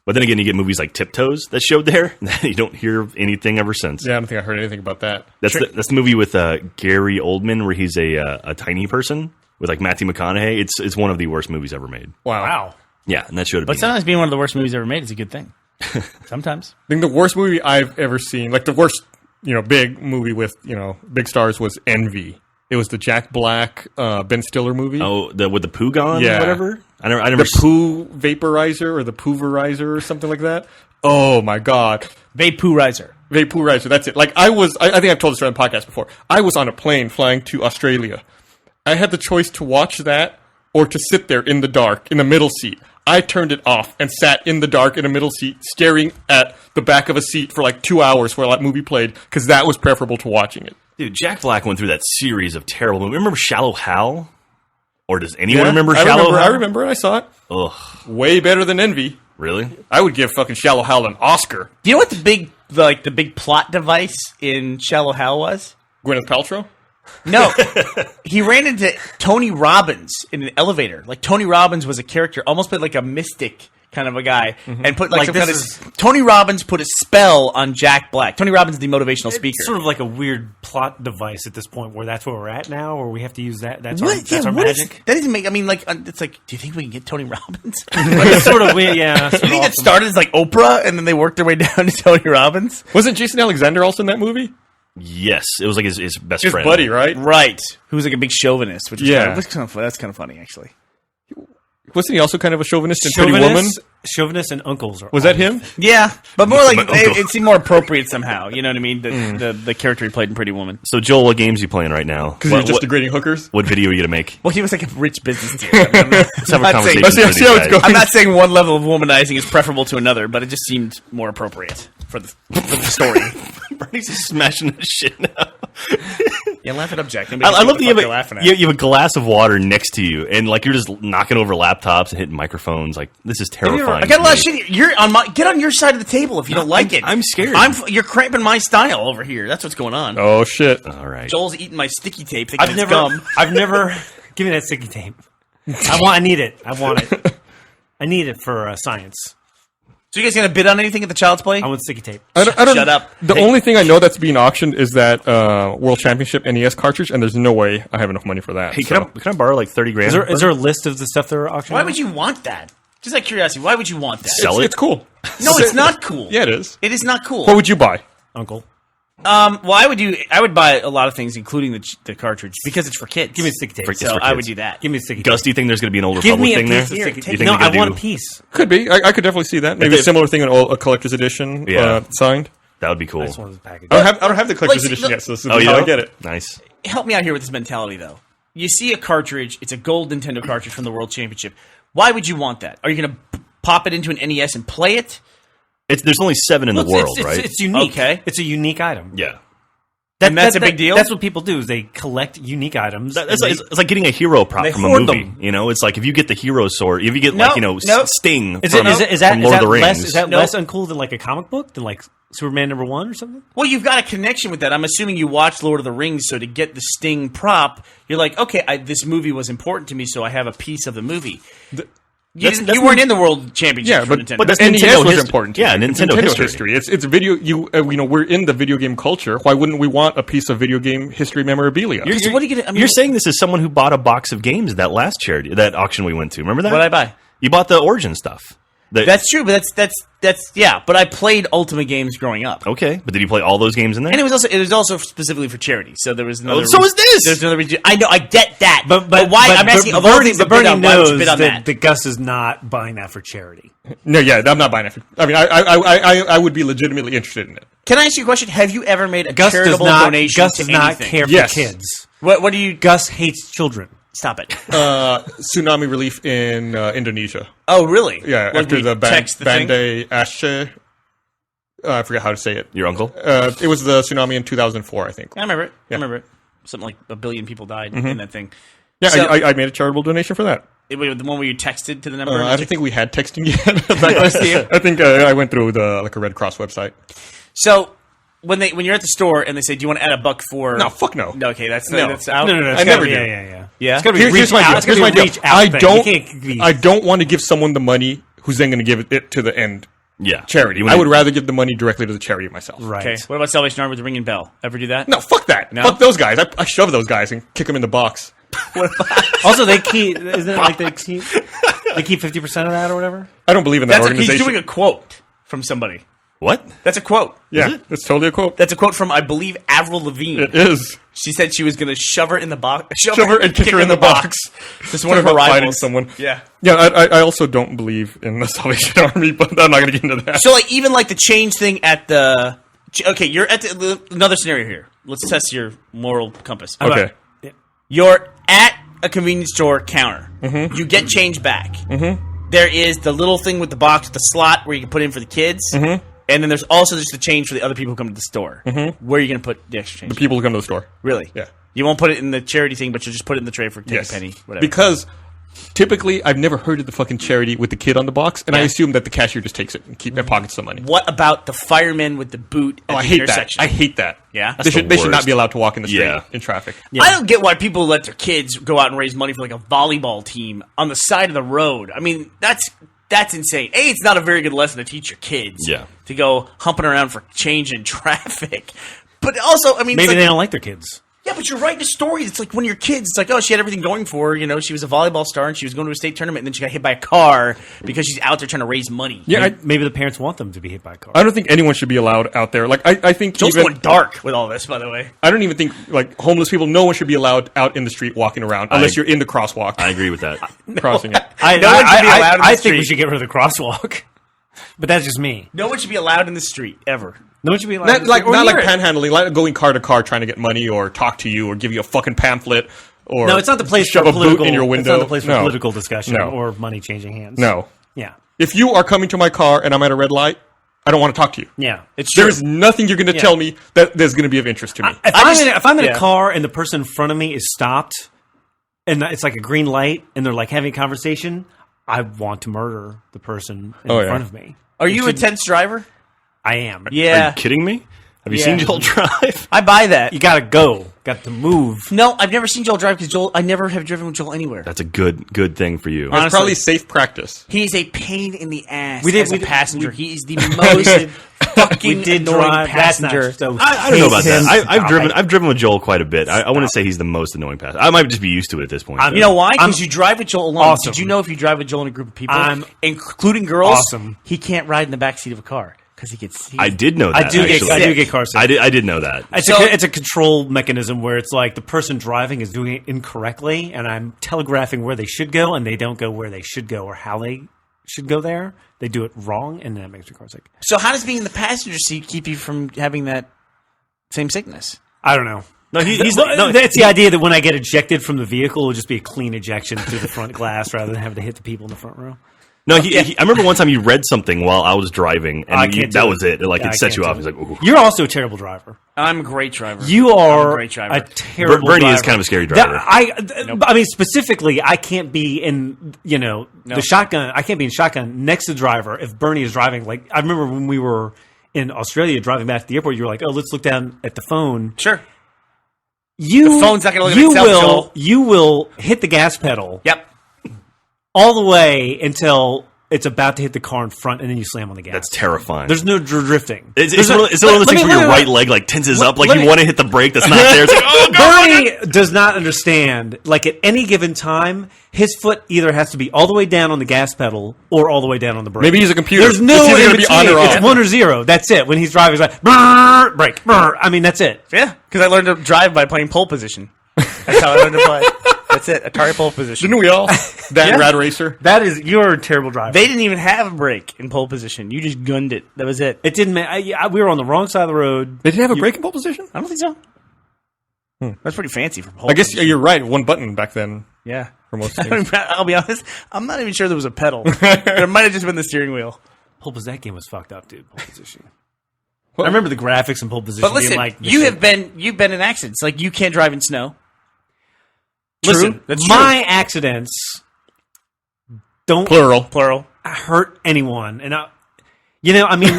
But then again, you get movies like Tiptoes that showed there that you don't hear anything ever since. Yeah, I don't think I heard anything about that. That's the movie with Gary Oldman where he's a tiny person with like Matthew McConaughey. It's one of the worst movies ever made. Wow. Yeah, and that should have But been. sometimes being one of the worst movies ever made is a good thing. Sometimes. I think the worst movie I've ever seen, like the worst, big movie with, big stars was Envy. It was the Jack Black, Ben Stiller movie. Oh, with the poo gun, Yeah. or whatever. I never. The poo vaporizer or the pooverizer or something like that. Oh my god. Vaporizer. Vaporizer, that's it. Like I think I've told this on the podcast before. I was on a plane flying to Australia. I had the choice to watch that or to sit there in the dark, in the middle seat. I turned it off and sat in the dark in a middle seat, staring at the back of a seat for like 2 hours while that movie played, because that was preferable to watching it. Dude, Jack Black went through that series of terrible movies. Remember Shallow Hal? Or does anyone Yeah, remember I Shallow Hal? I remember it. I saw it. Ugh, Way better than Envy. really? I would give fucking Shallow Hal an Oscar. Do you know what the big plot device in Shallow Hal was? Gwyneth Paltrow? No, he ran into Tony Robbins in an elevator. Like Tony Robbins was a character, almost played like a mystic kind of a guy, and put like, Like some this kind of. Tony Robbins put a spell on Jack Black. Tony Robbins is the motivational speaker. It's sort of like a weird plot device at this point, where that's where we're at now, or we have to use that. That's What? our, that's our what is- magic. that doesn't make. I mean, like, it's like. Do you think we can get Tony Robbins? It's sort of weird, yeah. Do you think that started as like Oprah, and then they worked their way down to Tony Robbins? Wasn't Jason Alexander also in that movie? Yes, it was like his best His friend. buddy, right? Right. Who was like a big chauvinist, which is Yeah. that's kind of funny, actually. Wasn't he also kind of a chauvinist in Pretty Woman? Chauvinists and uncles are Was that him? Yeah, but more like My uncle. it seemed more appropriate somehow. You know what I mean? The character he played in Pretty Woman. So, Joel, what games are you playing right now? Because he was just degrading hookers? What video are you going to make? Well, he was like a rich business dude. I mean, Let's have a not conversation. saying- I see how it's going. I'm not saying one level of womanizing is preferable to another, but it just seemed more appropriate for the story. Bernie's just smashing the shit now. Yeah, laugh it up, Jack. I love that you you're laughing at. you have a glass of water next to you, and like you're just knocking over laptops and hitting microphones. Like, this is terrifying. I got a lot of shit. You're on my. Get on your side of the table if you don't like it. I'm scared. You're cramping my style over here. That's what's going on. Oh, shit. All right. Joel's eating my sticky tape. Thinking it's I've gum. never. Give me that sticky tape. I need it. I want it. I need it for science. So you guys gonna bid on anything at the Child's Play? I want sticky tape. I don't, Shut up. The only thing I know that's being auctioned is that World Championship NES cartridge, and there's no way I have enough money for that. Hey, so. can I borrow like 30 grand? Is there a list of the stuff they're auctioning? Why would you want that? Just out of curiosity, why would you want that? Sell it? It's cool. No, it's not cool. Yeah, it is. It is not cool. What would you buy? Uncle? Well, I would buy a lot of things, including the cartridge, because it's for kids. Give me a sticky tape. For- So it's for I kids. would do that. Give me a sticky tape. Gus, do you think there's going to be an Old Give Republic me a thing there? piece of sticky You tape. think No, they're gonna I want a do- piece. Could be. I could definitely see that. Maybe a they- similar thing in a collector's edition Yeah. signed. That would be cool. I just wanted the package. I don't have the collector's Like, edition look- yet, so this is Oh, how yeah? I get it. Nice. Help me out here with this mentality, though. You see a cartridge; it's a gold Nintendo cartridge from the World Championship. Why would you want that? Are you going to pop it into an NES and play it? There's only 7 in the world, right? It's unique. Okay. It's a unique item. yeah. And that's a big deal? That's what people do. Is they collect unique items. It's and like, it's like getting a hero prop they from a hoard movie. them. You know, it's like if you get the hero sword, if you get No, no. Sting Is from, that from Lord of the Rings. less uncool than like a comic book, than like Superman #1 or something? Well, you've got a connection with that. I'm assuming you watched Lord of the Rings, so to get the Sting prop, you're like, okay, this movie was important to me, so I have a piece of the movie. You weren't in the World Championship Yeah, for but Nintendo. but that's the NES Nintendo was hist- important. To yeah, me. It's Nintendo history. It's video. We're in the video game culture. Why wouldn't we want a piece of video game history memorabilia? So what are you gonna? I mean, You're saying this is someone who bought a box of games that last charity, that auction we went to. Remember that? what I buy? You bought the Origin stuff. That's true, but that's yeah. But I played Ultimate games growing up, Okay, but did you play all those games in there? and it was also specifically for charity. So there was another. so is this! There's another reason. I know. I get that, But why? I'm asking. Of all things to bid on, why would you bid on that? that Gus is not buying that for charity. No, yeah, I'm not buying it. I mean, I would be legitimately interested in it. Can I ask you a question? Have you ever made a Gus does charitable not. donation Gus to does not anything? care for Yes. kids. What do you? Gus hates children. Stop it. Tsunami relief in Indonesia. Oh, really? Yeah, What, after you the text the thing? Band-Aid Aceh. I forget how to say it. Your uncle? It was the tsunami in 2004, I think. I remember it. Yeah. I remember it. Something like 1 billion people died in that thing. Yeah, So- I made a charitable donation for that. The one where you texted to the number. I don't think we had texting yet. I think I went through a Red Cross website. So when you're at the store and they say, "Do you want to add a buck for?" No, fuck no. Okay, that's No. that's out. No. I never do. Yeah. Yeah. It's gotta be Here's my reach deal. out. It's Here's gotta my be deal. reach out I thing. don't. You can't be- I don't want to give someone the money who's then going to give it to the end Yeah. charity. You I would rather give the money directly to the charity myself. Right. Okay. What about Salvation Army with the ringing bell? Ever do that? No, fuck that. No? Fuck those guys. I shove those guys and kick them in the box. Also, they keep. Isn't it like they keep 50% of that or whatever? I don't believe in that He's organization. doing a quote from somebody. What? That's a quote. Yeah, it's totally a quote. That's a quote from, I believe, Avril Lavigne. It is. She said she was going to shove her in the box. Shove her and kick her in the box. Just one of Talk her about fighting rivals. someone. Yeah. Yeah, I also don't believe in the Salvation Army, but I'm not going to get into that. So, like, even like the change thing at the. Okay, you're at another scenario here. Let's test your moral compass. Okay. You're at a convenience store counter. You get change back. there is the little thing with the box with the slot where you can put in for the kids. Mm-hmm. And then there's also just the change for the other people who come to the store. Mm-hmm. Where are you going to put the extra change? The people who come to the store. Really? Yeah. You won't put it in the charity thing, but you'll just put it in the tray for take a penny, whatever. Because typically, I've never heard of the fucking charity with the kid on the box, and I assume that the cashier just takes it and keep their pockets some money. What about the fireman with the boot at Oh, I the hate that. intersection? I hate that. Yeah? They should not worst. be allowed to walk in the street Yeah. in traffic. I don't get why people let their kids go out and raise money for like a volleyball team on the side of the road. I mean, that's insane. A, it's not a very good lesson to teach your kids. Yeah. To go humping around for change in traffic. But also, I mean, Maybe it's like, they don't like their kids. yeah, but you're writing a story. It's like when you're kids, it's like, oh, she had everything going for her. You know, she was a volleyball star and she was going to a state tournament, and then she got hit by a car because she's out there trying to raise money. Yeah, Maybe the parents want them to be hit by a car. I don't think anyone should be allowed out there. Like, I think Joel's even, going dark with all this, by the way. I don't even think, like, homeless people, no one should be allowed out in the street walking around unless you're in the crosswalk I agree with that. crossing it. No one should be allowed in the I think we street. should get rid of the crosswalk. But that's just me. No one should be allowed in the street ever. No one should be allowed. Not like, or not like near it. panhandling, like going car to car trying to get money or talk to you or give you a fucking pamphlet or No, it's not the place shove for a boot political. in your It's window. not the place for No. political discussion No. or money changing hands. No. Yeah. If you are coming to my car and I'm at a red light, I don't want to talk to you. Yeah. It's true. There's nothing you're going to tell me that there's going to be of interest to me. If I'm in yeah. a car and the person in front of me is stopped and it's like a green light and they're like having a conversation, I want to murder the person in Oh, yeah. front of me. Are you a tense driver? I am. Are Yeah. you kidding me? Have you Yeah. seen Joel drive? I buy that. You gotta go. Got to move. No, I've never seen Joel drive because I never have driven with Joel anywhere. That's a good thing for you. It's honestly. probably safe practice. He's a pain in the ass We did- as we a did- passenger. He's the most fucking annoying That's not passenger. so I don't know about that. Stop it. I've driven with Joel quite a bit. I wouldn't say he's the most annoying passenger. I might just be used to it at this point. You know why? Because I'm- you drive with Joel alone. Awesome. Did you know if you drive with Joel in a group of people, I'm including girls, awesome. he can't ride in the back seat of a car because he gets. I did know that. I do actually. get car sick. I did know that. It's a control mechanism where it's like the person driving is doing it incorrectly, and I'm telegraphing where they should go, and they don't go where they should go or how they should go there. They do it wrong, and that makes me car sick. So how does being in the passenger seat keep you from having that same sickness? I don't know. No, he's No, it's the idea that when I get ejected from the vehicle, it will just be a clean ejection through the front glass rather than having to hit the people in the front row. No, I remember one time you read something while I was driving, I and can't that do was it. Like Yeah, I it set can't you do off. it. He's like, ooh. You're also a terrible driver. I'm a great driver. You I'm are a great driver. a terrible Bernie driver. is kind of a scary driver. I mean, specifically, I can't be in, the shotgun. I can't be in shotgun next to the driver if Bernie is driving. Like, I remember when we were in Australia driving back to the airport, you were like, oh, let's look down at the phone. Sure. The phone's not gonna look at itself, Joel. You will hit the gas pedal Yep. all the way until it's about to hit the car in front, and then you slam on the gas. That's terrifying. There's no drifting. It's There's one no- of those let things me- where your let me- right leg like tenses up, like let you me- want to hit the brake that's not there. It's like, oh god! Bernie does not understand. Like at any given time, his foot either has to be all the way down on the gas pedal or all the way down on the brake. Maybe he's a computer. There's no It's either in gonna be on between. or off. It's 1 or 0. That's it. When he's driving, he's like brrr, brake. Brrr. I mean, that's it. Yeah, because I learned to drive by playing pole position. That's how I learned to play. That's it. Atari pole position. Didn't we all? That Yeah. Rad Racer. That is you're a terrible driver. They didn't even have a brake in pole position. You just gunned it. That was it. it didn't. We were on the wrong side of the road. They didn't have a brake in pole position? I don't think so. That's pretty fancy for pole. I guess position. you're right. One button back then Yeah. for most things. I'll be honest. I'm not even sure there was a pedal. There might have just been the steering wheel. Pole position. That game was fucked up, dude. Pole position. I remember the graphics in pole position. But listen, being like, you've been in accidents. Like you can't drive in snow. listen. True. That's my accidents don't Plural. hurt anyone, and I mean.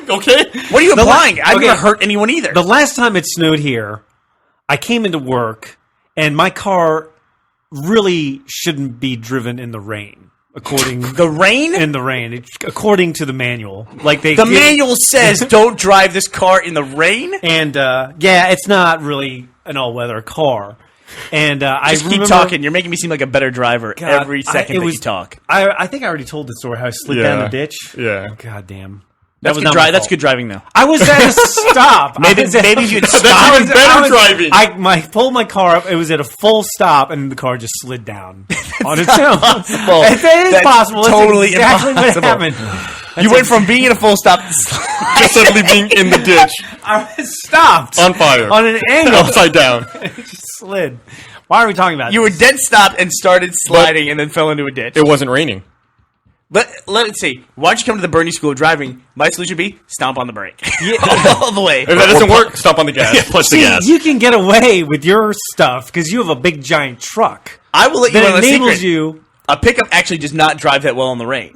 Okay. What are you implying? I've okay. never hurt anyone either. The last time it snowed here, I came into work, and my car really shouldn't be driven in the rain, according The rain? in the rain, according to the manual. Like The manual says don't drive this car in the rain. and yeah, it's not really an all-weather car. And I Just keep remember, talking. You're making me seem like a better driver God, every second it that was- you talk. I think I already told the story how I slid down the ditch. Yeah. God damn. That's was good, not my that's fault. good driving, though. I was at a stop. Maybe if you'd stop. even better driving. I pulled my car up. It was at a full stop, and the car just slid down on its own. That is That's possible. That's totally exactly impossible. what happened. You went from being in a full stop to Just suddenly being in the ditch. I was stopped On fire. on an angle. Upside down. It just slid. Why are we talking about you were this? dead stopped and started sliding and then fell into a ditch. It wasn't raining. Let's see. Why don't you come to the Bernie School of Driving? My solution would be stomp on the brake. All the way. If that doesn't work, stop on the gas. Yeah, push the See, gas. you can get away with your stuff because you have a big giant truck I will let you know that a enables secret. you. A pickup actually does not drive that well in the rain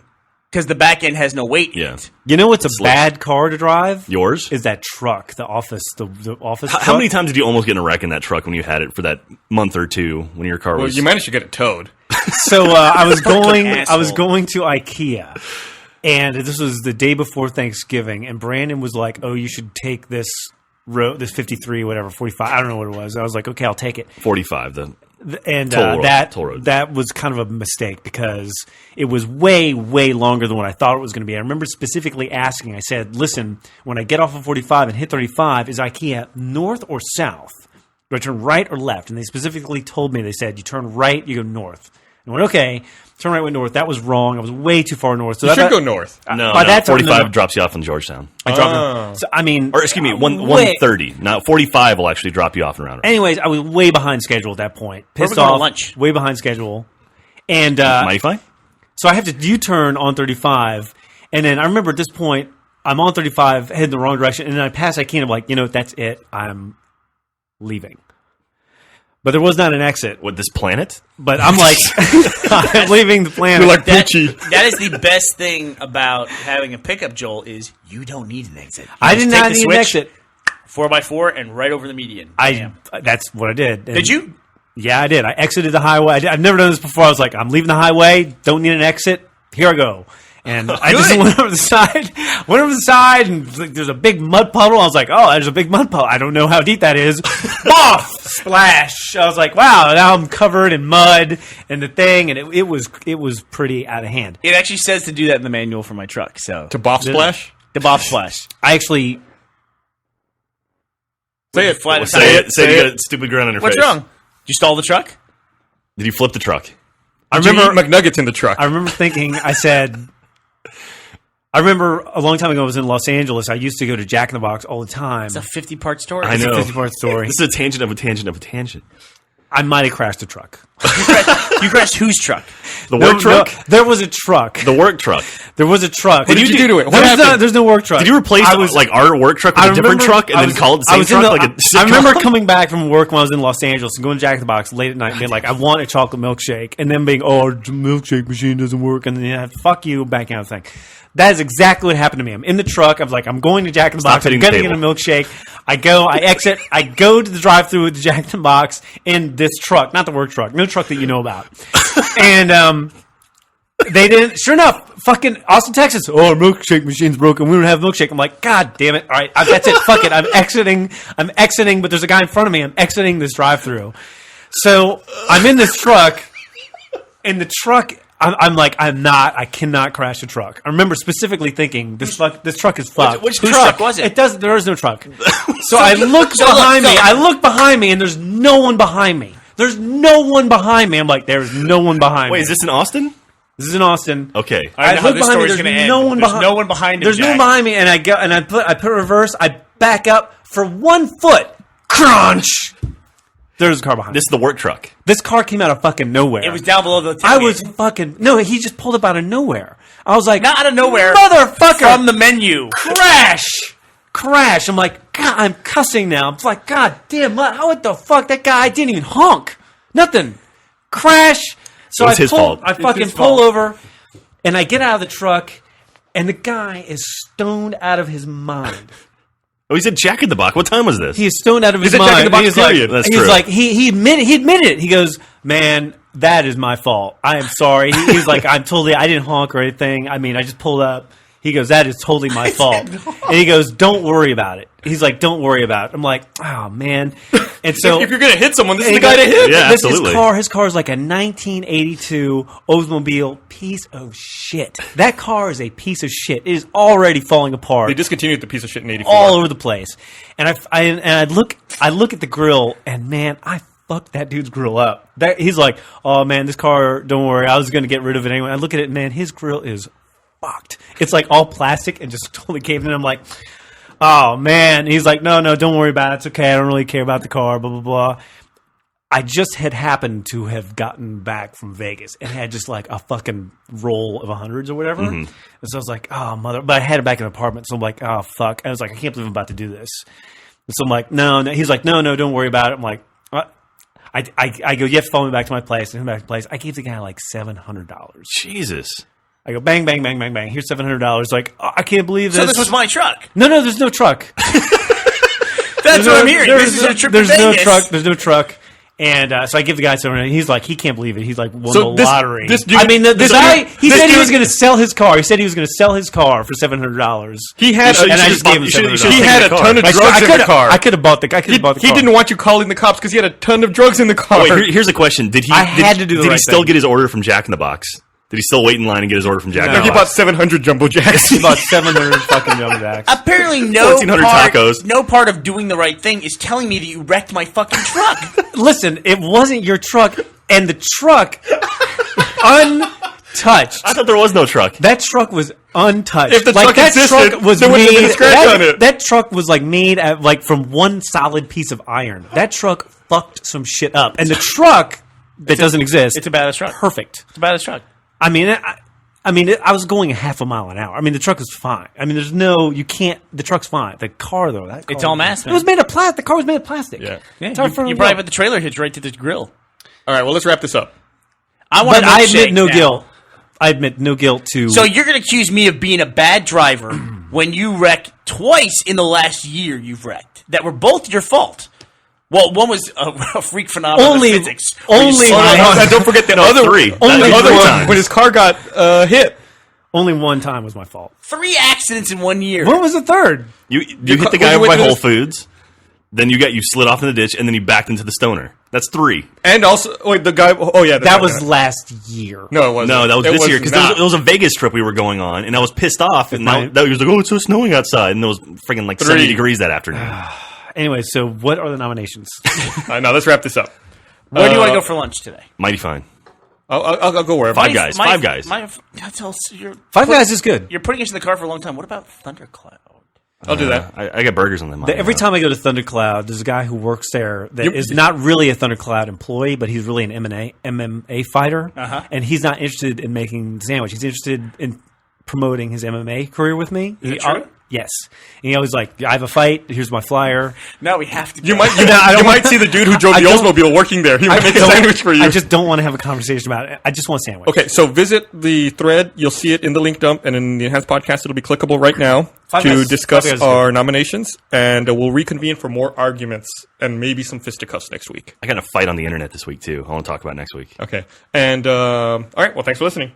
because the back end has no weight. Yeah. You know what's a Slick. bad car to drive? Yours? Is that truck, the office How truck. many times did you almost get in a wreck in that truck when you had it for that month or two when your car Well, was? you managed to get it towed. So I was going asshole. to IKEA, and this was the day before Thanksgiving, and Brandon was like, "Oh, you should take this road, this 53, whatever, 45. I don't know what it was." I was like, "Okay, I'll take it." 45. And Toll road. that was kind of a mistake because it was way, way longer than what I thought it was going to be. I remember specifically asking, I said, listen, when I get off of 45 and hit 35, is IKEA north or south? Do I turn right or left? And they specifically told me, they said, you turn right, you go north. And I went, okay, turn right, went north. That was wrong. I was way too far north. So You that should go north. No, by no, that time, 45 no. drops you off in Georgetown. I dropped it. So, I mean, Or excuse me, way- 130. Now 45 will actually drop you off in Round. Anyways, I was way behind schedule at that point. Where Pissed we going to off. lunch? Way behind schedule. And Mighty fine. so I have to U-turn on 35, and then I remember at this point I'm on 35, heading the wrong direction, and then I pass IKEA. I'm like, that's it. I'm leaving. But there was not an exit. What, this planet? But I'm like, I'm leaving the planet. You're like That, Poochie. that is the best thing about having a pickup, Joel, is you don't need an exit. You I just did take not the need an switch, exit. 4x4 and right over the median. That's what I did. And Did you? Yeah, I did. I exited the highway. I've never done this before. I was like, I'm leaving the highway. Don't need an exit. Here I go. And I just Good. went over the side, and like, there's a big mud puddle. I was like, oh, there's a big mud puddle. I don't know how deep that is. Boff! Splash! I was like, wow, now I'm covered in mud and the thing, and it was pretty out of hand. It actually says to do that in the manual for my truck. So To Bob Splash? the Bob Splash. I actually, Say it. Flat Say it. Say it. You got a stupid grin on your What's face. wrong? Did you stall the truck? Did you flip the truck? I Did you remember eat McNuggets in the truck? I remember thinking, I remember a long time ago I was in Los Angeles. I used to go to Jack in the Box all the time. It's a 50-part story. I know. It's a 50-part story. This is a tangent of a tangent of a tangent. I might have crashed a truck. You crashed whose truck? The work truck? there was a truck. The work truck. There was a truck. What did you do to it? What happened? There's no work truck. Did you replace I was- like our work truck with I a different remember- truck and I then was- call it the I same was in truck? the- Like a I remember sitcom? coming back from work when I was in Los Angeles and going to Jack in the Box late at night and being like, I want a chocolate milkshake. And then being, oh, the milkshake machine doesn't work. And then, fuck you, backing out the thing. That is exactly what happened to me. I'm in the truck. I was like, I'm going to Jack in the Stop Box. I'm hitting the getting in a table. milkshake. I go, I exit. I go to the drive-thru with the Jack in the Box in this truck, not the work truck, no truck that you know about. And they didn't. Sure enough, fucking Austin, Texas. Oh, our milkshake machine's broken. We don't have a milkshake. I'm like, God damn it! All right, that's it. Fuck it. I'm exiting. But there's a guy in front of me. I'm exiting this drive-through. So I'm in this truck. In the truck, I'm like, I cannot crash a truck. I remember specifically thinking, this truck is fucked. Which truck was it? There is no truck. So I look behind me. I look behind me, and there's no one behind me. There's no one behind me. I'm like, there's no one behind me. Wait, is this in Austin? This is in Austin. Okay. I know how look this behind me. story's There's going to end. no one There's behind. no one behind him, There's no Jack. one behind me, and I go and I put reverse. I back up for 1 foot. Crunch. There's a car behind me. This is the work truck. This car came out of fucking nowhere. It was down below the tailgate. I was fucking no. He just pulled up out of nowhere. I was like, Not out of nowhere. motherfucker, From the menu. crash. I'm like, God, I'm cussing now. I'm like, God damn, what the fuck? That guy didn't even honk. Nothing. Crash. So It was his fault. I fucking pull over, and I get out of the truck, and the guy is stoned out of his mind. Oh, he said Jack in the Box. What time was this? He is stoned out of his said mind. Jack in the Box, He's like, period. That's he's true. like, he admitted it. He goes, man, that is my fault. I am sorry. He's like, I didn't honk or anything. I mean, I just pulled up. He goes, that is totally my fault. And he goes, don't worry about it. He's like, don't worry about it. I'm like, oh man. And so if you're going to hit someone, this is and the guy to hit. Yeah, His absolutely. car is like a 1982 Oldsmobile piece of shit. That car is a piece of shit. It is already falling apart. They discontinued the piece of shit in 84. all over the place. And I look at the grill, and man, I fucked that dude's grill up. He's like, oh man, this car, don't worry, I was going to get rid of it anyway. I look at it, man, his grill is fucked. It's like all plastic and just totally caved in. I'm like, oh man. And he's like, no, don't worry about it. It's okay. I don't really care about the car. Blah blah blah. I just had happened to have gotten back from Vegas and had just like a fucking roll of 100s or whatever. And so I was like, oh, mother. But I had it back in the apartment. So I'm like, oh, fuck. I was like, I can't believe I'm about to do this. And so I'm like, no. He's like, no, don't worry about it. I'm like, what? I go, you have to follow me back to my place. And come back to the place. I gave the guy like $700. Jesus. I go, bang, bang, bang, bang, bang. Here's $700. Like, oh, I can't believe this. So this was my truck. No, there's no truck. That's what I'm hearing. This is a trip to Vegas. There's no truck. And so I give the guy $700. He's like, he can't believe it. He's like, won So the lottery. this dude- I mean, the this guy, dude- he this said he dude- was going to sell his car. He said he was going to sell his car for $700. He had, You should- and I you just should- gave him you should- you $700. should He take had the a car. ton of Like, drugs in the car. I could have bought the car. He didn't want you calling the cops because he had a ton of drugs in the car. Wait, here's a question. Did he? I had to do the Did he right still thing. get his order from Jack in the Box? Did he still wait in line and get his order from Jack in No, the he Box? bought 700 Jumbo Jacks. He bought 700 fucking Jumbo Jacks. Apparently, no 1,400 part, tacos. no part of doing the right thing is telling me that you wrecked my fucking truck. Listen, it wasn't your truck, and the truck, untouched. I thought there was no truck. That truck was untouched. If the truck that existed, truck was there wouldn't have been a made. scratch That, on it. that truck was like made at, like from one solid piece of iron. That truck fucked some shit up, and the truck that doesn't exist. It's a badass truck. Perfect. It's a badass truck. I mean, I was going a half a mile an hour. I mean, the truck is fine. I mean, you can't. The truck's fine. The car though, that car, It's all mass, It man. was made of plastic. The car was made of plastic. Yeah. Yeah, It's hard you, for you him to probably go. put the trailer hitch right to the grill. All right, well, let's wrap this up. I want But to I admit no guilt. I admit no guilt to. So you're going to accuse me of being a bad driver when you wrecked twice in the last year you've wrecked that were both your fault. Well, one was a freak phenomenon Only- of physics. where you only slid one- on- And don't forget the other three. The Only other three one times. when his car got hit. only one time was my fault. 3 accidents in 1 year. When was the third? You hit the when guy you went by to Whole the- Foods. Then you slid off in the ditch, and then you backed into the stoner. That's 3. And also, wait, the guy. Oh yeah, That was last year. no, it wasn't. No, that was It this year because not. it was a Vegas trip we were going on, and I was pissed off. And now my- he was like, "Oh, it's so snowing outside," and it was freaking like 70 degrees that afternoon. Anyway, so what are the nominations? All right, now let's wrap this up. Where do you want to go for lunch today? Mighty fine. I'll go wherever. Five Guys. Five Guys. You're Five Guys is good. putting us in the car for a long time. What about Thundercloud? I'll do that. I got burgers on them. Every time I go to Thundercloud, there's a guy who works there that is not really a Thundercloud employee, but he's really an MMA fighter, and he's not interested in making the sandwich. He's interested in promoting his MMA career with me. Is it true? Yes, and he always like, I have a fight. Here's my flyer. No, we have to. You go. might you might see the dude who drove the Oldsmobile working there. He might make a sandwich for you. I just don't want to have a conversation about it. I just want a sandwich. Okay, so visit the thread. You'll see it in the link dump, and in the Enhanced Podcast, it'll be clickable right now Five to Guys- discuss Five Guys is our nominations, and we'll reconvene for more arguments and maybe some fisticuffs next week. I got a fight on the internet this week too. I want to talk about next week. Okay, and all right. Well, thanks for listening.